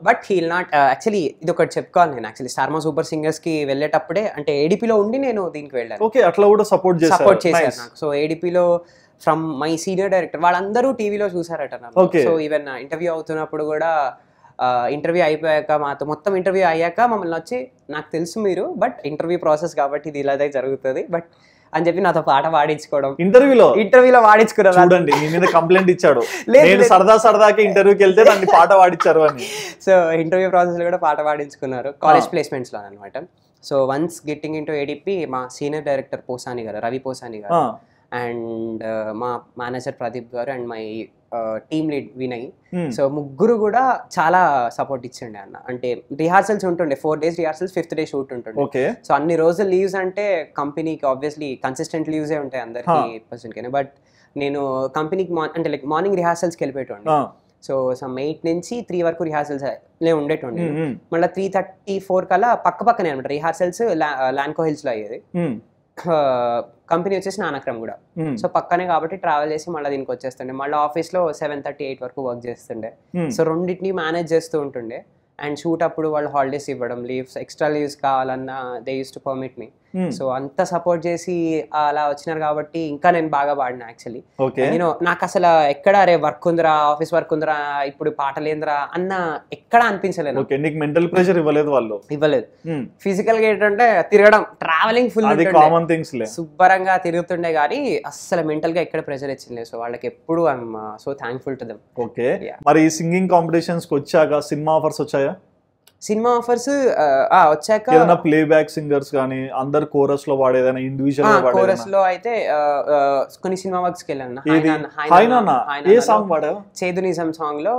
S3: But he'll not actually. ఇది ఒకటి చెప్పుకోవాలి, నేను యాక్చువల్లీ స్టార్మా సూపర్ సింగర్స్ కి వెళ్ళేటప్పుడే అంటే ADPలో ఉండి నేను దీనికి వెళ్ళాను.
S2: ఓకే, అట్లా కూడా సపోర్ట్
S3: చేశారు నాకు. సో ADPలో ఫ్రమ్ మై సీనియర్ డైరెక్టర్ వాళ్ళందరూ టీవీలో చూసారట నన్ను. సో ఈవెన్ ఇంటర్వ్యూ అవుతున్నప్పుడు కూడా ఇంటర్వ్యూ అయిపోయాక మొత్తం ఇంటర్వ్యూ అయ్యాక మమ్మల్ని వచ్చి, నాకు తెలుసు మీరు, బట్ ఇంటర్వ్యూ ప్రాసెస్ కాబట్టి ఇది ఇలాగే జరుగుతుంది బట్ అని చెప్పి నాతో పాట పాడించుకోవడం. ఇంటర్వ్యూలో పాడించుకున్నారు.
S2: చూడండి, మీ మీద కంప్లైంట్ ఇచ్చాడు, నేను సరదాకి ఇంటర్వ్యూకి వెళ్తే దాన్ని పాట పాడించారు అని.
S3: సో ఇంటర్వ్యూ ప్రాసెస్ లో కూడా పాట పాడించుకున్నారు, కాలేజ్ ప్లేస్మెంట్స్ లో అనమాట. So once getting into ADP, మా సీనియర్ డైరెక్టర్ పోసాని గారు, రవి పోసాని గారు, అండ్ మా మేనేజర్ ప్రదీప్ గారు and my team lead Vinay. So ముగ్గురు కూడా చాలా సపోర్ట్ ఇచ్చండి అన్న. అంటే రిహార్సల్స్ ఉంటుండే, 4 days rehearsals, 5th day shoot ఉంటుండే. సో అన్ని రోజులు లీవ్స్ అంటే కంపెనీకి ఆబ్వియస్లీ కన్సిస్టెంట్ లీవ్సే ఉంటాయి అందరికి పర్సన్కి. బట్ నేను కంపెనీకి అంటే లైక్ మార్నింగ్ రిహార్సల్స్కి వెళ్ళిపోయేటండి. సో సమ్ 8 నుంచి 3 వరకు రిహార్సల్స్ ఉండేటండి. మళ్ళీ 3:34 కల్లా పక్కనే అనమాట రిహార్సల్స్. లాన్కో హిల్స్ లో అయ్యేది. కంపెనీ వచ్చేసి నానక్రమ్ కూడా. సో పక్కనే కాబట్టి ట్రావెల్ చేసి మళ్ళీ దీనికి వచ్చేస్తుండే. మళ్ళీ ఆఫీస్లో 7:38 వరకు వర్క్ చేస్తుండే. సో రెండింటిని మేనేజ్ చేస్తూ ఉంటుండే. అండ్ షూట్ అప్పుడు వాళ్ళు హాలిడేస్ ఇవ్వడం, లీవ్స్, ఎక్స్ట్రా లీవ్స్ కావాలన్నా they use to permit me. So అంత సపోర్ట్ చేసి అలా వచ్చినారు కాబట్టి ఇంకా నేను బాగా పాడినా యాక్చువల్లీ. నేను నాకు అసలు ఎక్కడ అరే వర్క్ ఉందిరా, ఆఫీస్ వర్క్ ఉందిరా, ఇప్పుడు పాటలేందిరా అన్న ఎక్కడ అనిపించలేదు.
S2: మెంటల్ ప్రెషర్ ఇవ్వలేదు.
S3: ఫిజికల్ గా ఏంటంటే తిరగడం, ట్రావెలింగ్ ఫుల్ శుభ్రంగా తిరుగుతుండే కానీ అసలు మెంటల్ గా ఎక్కడ ప్రెషర్ ఇచ్చింది. సో వాళ్ళకి ఎప్పుడు I'm so thankful to them.
S2: Okay. మరి సింగింగ్ కాంపిటీషన్స్ కి వచ్చాక సినిమా ఆఫర్స్ వచ్చాయా?
S3: సినిమా ఆఫర్స్ వచ్చాక
S2: ఏదైనా ప్లే బ్యాక్ సింగర్స్ కానీ అందరు కోరస్ లో వాడేదైనా ఇండివిజువల్
S3: కోరస్ లో అయితే కొన్ని సినిమా వర్క్స్ కి వెళ్ళాను. చేదు నిజం సాంగ్ లో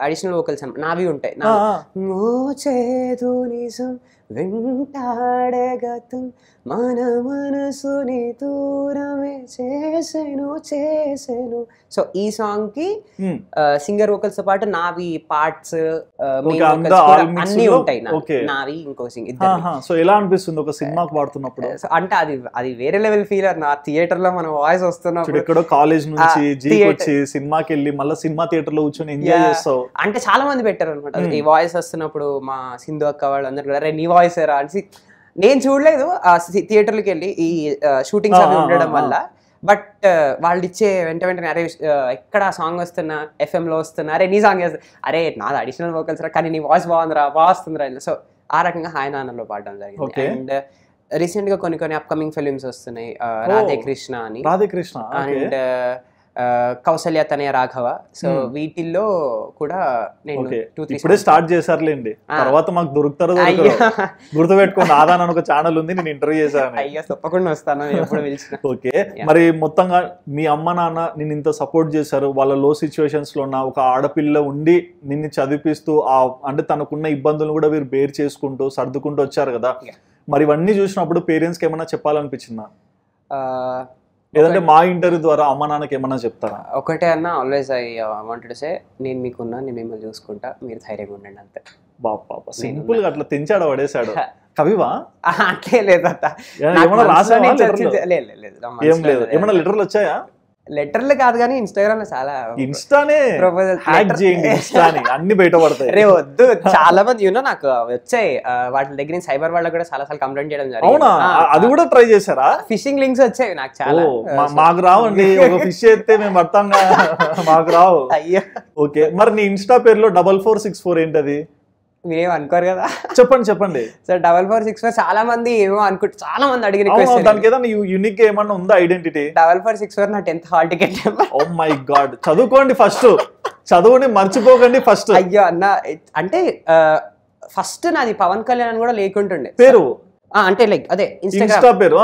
S3: అడిషనల్ వోకల్స్ నావి ఉంటాయి. చేదు నిజం వెంటాడే గతం మన మనసుని దూరమే చేసేను. సో ఈ సాంగ్ కి సింగర్ వోకల్స్ తో పాటు నావి పార్ట్స్ అన్ని ఉంటాయి. నావి ఇంకో
S2: సో ఎలా అనిపిస్తుంది ఒక సినిమాకి పాడుతున్నప్పుడు?
S3: అంటే అది వేరే లెవెల్ ఫీల్. నా థియేటర్ లో మన వాయిస్ వస్తున్నప్పుడు,
S2: ఎక్కడో కాలేజ్ నుంచి జీకి వచ్చి సినిమాకి వెళ్ళి మళ్ళీ సినిమా థియేటర్ లో కూర్చొని ఎంజాయ్ చేస్తావు.
S3: అంటే చాలా మంది పెట్టారు అనమాట ఈ వాయిస్ వస్తున్నప్పుడు. మా సింధు అక్క వాళ్ళు అందరు కూడా అరే నీ వాయిస్ ఏరా అని. నేను చూడలేదు ఆ థియేటర్కి వెళ్ళి ఈ షూటింగ్స్ అవి ఉండడం వల్ల. బట్ వాళ్ళు ఇచ్చే వెంటనే అరే ఎక్కడ సాంగ్ వస్తున్నా, FM లో వస్తున్నా, అరే నీ సాంగ్ అరే నాది అడిషనల్ వోకల్స్ రా కానీ నీ వాయిస్ బాగుందిరా, వస్తుందిరా. సో ఆ రకంగా హాయ్ నాన్నలో పాడడం జరిగింది. అండ్ రీసెంట్ గా కొన్ని అప్కమింగ్ ఫిలిమ్స్ వస్తున్నాయి. రాధే కృష్ణ అని, and Kaushalya Tanaya Raghava. So వీటిల్లో కూడా నేను
S2: ఇప్పుడే స్టార్ట్ చేశారులేండి, తర్వాత మాకు దొరుకుతారో గుర్తుపెట్టుకోండి. ఆదాన్ అని ఒక ఛానల్ ఉంది, నేను ఇంటర్వ్యూ చేశాను.
S3: అయ్యా తప్పకుండా వస్తాను ఎప్పుడు పిలిచిన.
S2: ఓకే. మరి మొత్తంగా మీ అమ్మ నాన్న నిన్ను ఇంత సపోర్ట్ చేశారు, వాళ్ళ లో సిచ్యువేషన్స్ లో ఉన్న ఒక ఆడపిల్ల ఉండి నిన్ను చదివిపిస్తూ అంటే తనకున్న ఇబ్బందులు కూడా వీరు బేర్ చేసుకుంటూ సర్దుకుంటూ వచ్చారు కదా. మరి ఇవన్నీ చూసినప్పుడు పేరెంట్స్ కి ఏమన్నా చెప్పాలనిపించిందా? లేదంటే మా ఇంటర్వ్యూ ద్వారా అమ్మ నాన్నకి ఏమన్నా చెప్తారా?
S3: ఒకటే అన్న, always I wanted to say నేను మీకున్నా, నేను మిమ్మల్ని చూసుకుంటా, మీరు ధైర్యంగా ఉండండి అంతే.
S2: బాబా సింపుల్ గా అట్లా తెంచాడు పడేశాడు. కవివా?
S3: అట్లే లేదు అత్త.
S2: ఏమన్నా రాసావా? ఏం లేదు. ఏమన్నా లెటర్లు వచ్చాయా?
S3: లెటర్లు కాదు కానీ ఇన్స్టాగ్రామ్ లో చాలా
S2: ఇన్స్టానే హ్యాక్ చేయండి, ఇన్స్టాని అన్ని బయటపడతాయి.
S3: రే వద్దు, చాలా మంది నాకు వచ్చాయి వాటి దగ్గర నుంచి. సైబర్ వాళ్ళకి కూడా చాలా సార్లు కంప్లైంట్ చేయడం జరిగింది.
S2: అవునా? అది కూడా ట్రై చేశారా?
S3: ఫిషింగ్ లింక్స్ వచ్చాయి నాకు చాలా.
S2: మాకు రావండి, ఒక ఫిష్ చేస్తే మేము పడతాంగా, మాకు రావు.
S3: అయ్యో.
S2: ఓకే. మరి నీ ఇన్స్టా పేరులో 4464 ఏంటది?
S3: మీరేం అనుకోరు కదా?
S2: చెప్పండి.
S3: సో 4464 చాలా మంది ఏమో అనుకుంటే, చాలా మంది అడిగిన
S2: దానికి ఏదైనా యూనిక్ ఏమన్నా ఉందా ఐడెంటిటీ?
S3: 4464 నా 10th hall ticket.
S2: Oh my god. చదువుకోండి ఫస్ట్, చదువుని మర్చిపోకండి ఫస్ట్.
S3: అయ్యో అన్న, అంటే ఫస్ట్ నాది పవన్ కళ్యాణ్ అని కూడా లేకుంటుండే
S2: పేరు.
S3: అంటే లైక్ అదే
S2: ఇన్స్టా పేరు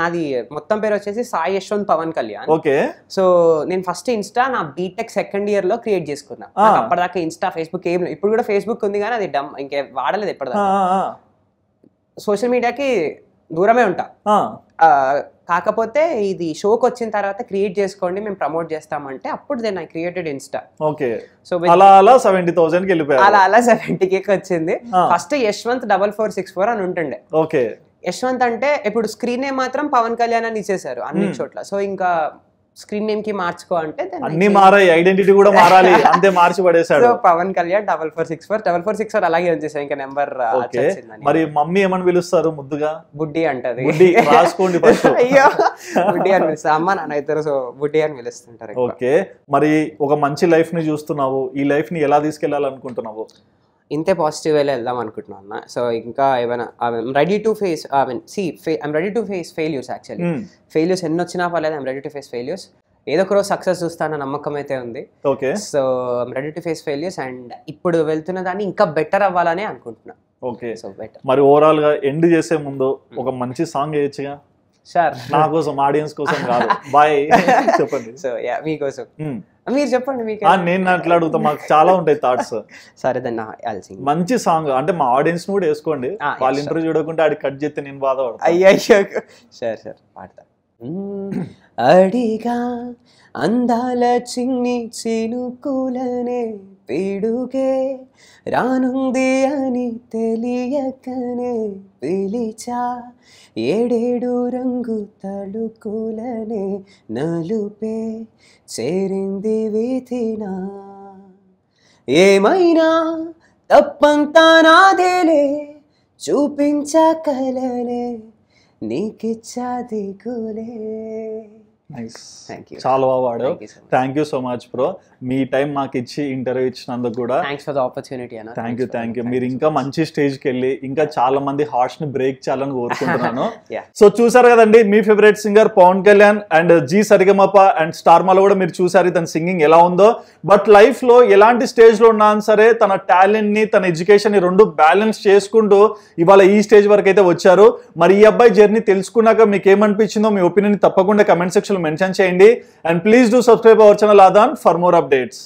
S3: నాది మొత్తం పేరు వచ్చేసి సాయి యశ్వంత్ పవన్ కళ్యాణ్.
S2: ఓకే.
S3: సో నేను ఫస్ట్ ఇన్స్టా నా బీటెక్ సెకండ్ ఇయర్ లో క్రియేట్ చేసుకున్నా. అప్పటిదాకా ఇన్స్టా ఫేస్బుక్ ఏం, ఇప్పుడు కూడా ఫేస్బుక్ ఉంది కానీ అది డమ్, ఇంకే వాడలేదు ఎప్పటిదాకా. సోషల్ మీడియాకి దూరమే ఉంటా. కాకపోతే ఇది షోకి వచ్చిన తర్వాత క్రియేట్ చేసుకోండి మేము ప్రమోట్ చేస్తామంటే అప్పుడు then I created Insta.
S2: Okay. So అలా 70,000కి వెళ్ళిపోయారు.
S3: అలా 70K వచ్చింది. ఫస్ట్ యశ్వంత్ 4464 అని ఉంటుండే.
S2: ఓకే.
S3: యశ్వంత్ అంటే ఇప్పుడు స్క్రీన్ నేమ్ మాత్రం పవన్ కళ్యాణ్ అని ఇచ్చేసారు అన్ని చోట్ల. సో ఇంకా స్క్రీన్ నేమ్ కి మార్చుకో అంటే
S2: అన్ని మారాయి, ఐడెంటిటీ కూడా మారాలి, అంతే మార్చి పడేసాడు.
S3: సో పవన్ కళ్యాణ్ 4464 అలాగే వచ్చేసాయి ఇంకా నెంబర్.
S2: మరి మమ్మీ ఏమని పిలుస్తారు ముద్దుగా?
S3: బుడ్డి అంటది.
S2: బుడ్డి రాసుకోండి ఫస్ట్.
S3: అయ్యో బుడ్డి అని పిలుస్తారు, అమ్మ నాన్న ఇద్దరు సో బుడ్డి అని పిలుస్తుంటారు.
S2: ఓకే. మరి ఒక మంచి లైఫ్ ని చూస్తున్నావు, ఈ లైఫ్ ని ఎలా తీసుకెళ్లాలనుకుంటున్నావు?
S3: ఇంతే పాజిటివ్ వేలో వెళ్దాం అనుకుంటున్నాను అన్న. సో ఇంకా ఏమైనా ready to face, I'm ready to face failures. Actually failures ఎన్ని వచ్చినా పర్లేదు, I'm ready to face failures. ఏదో ఒక రోజు సక్సెస్ చూస్తాన నమ్మకం అయితే ఉంది.
S2: Okay.
S3: So I'm ready to face failures and ఇప్పుడు వెళ్తున్న దాన్ని ఇంకా బెటర్ అవ్వాలని అనుకుంటున్నా.
S2: ఓకే.
S3: So better.
S2: మరి ఓవరాల్ గా ఎండ్ చేసే ముందు ఒక మంచి సాంగ్ వేయచ్చుగా?
S3: సార్
S2: నా కోసం, ఆడియన్స్ కోసం కాదు. బాయ్ చెప్పండి.
S3: సో యా మీకోసం మీరు చెప్పండి. మీకు
S2: నేను అట్లా అడుగుతా, మాకు చాలా ఉంటాయి థాట్స్.
S3: సరే దెన్
S2: మంచి సాంగ్ అంటే మా ఆడియన్స్ కూడా వేసుకోండి. వాళ్ళ ఇంటర్వ్యూ చూడకుంటే ఆడి కట్ చేస్తే నేను బాధపడతా.
S3: అయ్యో సరే పాడతా. అడిగా అందాల చిన్ని చినుకులనే పిడుగే రానుంది అని తెలియకనే పిలిచా, ఏడేడు రంగు తలుకులనే నలుపే చేరింది వీధినా, ఏమైనా తప్పంతా నాదేలే చూపించకలనే నీకిచ్చా దిగులే.
S2: చాలా బాగా వాడావు. Thank you so much bro. మీ టైం మాకు ఇచ్చి ఇంటర్వ్యూ ఇచ్చినందుకు కూడా థ్యాంక్ యూ. మీరు ఇంకా మంచి స్టేజ్కి వెళ్ళి ఇంకా చాలా మంది హార్ట్స్ ని బ్రేక్ చేయాలని కోరుకుంటున్నాను. సో చూసారు కదండి, మీ favourite singer Pavan Kalyan and Zee Sarigamapa and star మాలో కూడా మీరు చూసారు తన సింగింగ్ ఎలా ఉందో. బట్ లైఫ్ లో ఎలాంటి స్టేజ్ లో ఉన్నా సరే తన టాలెంట్ ని, తన ఎడ్యుకేషన్ ని రెండు బ్యాలెన్స్ చేసుకుంటూ ఇవాళ ఈ స్టేజ్ వరకు అయితే వచ్చారు. మరి ఈ అబ్బాయి జర్నీ తెలుసుకున్నాక మీకు ఏమనిపించిందో మీ ఒపీనియన్ తప్పకుండా కమెంట్ సెక్షన్ మెన్షన్ చేయండి. And please do subscribe our channel ఆదాన్ ఫర్ మోర్ అప్డేట్స్.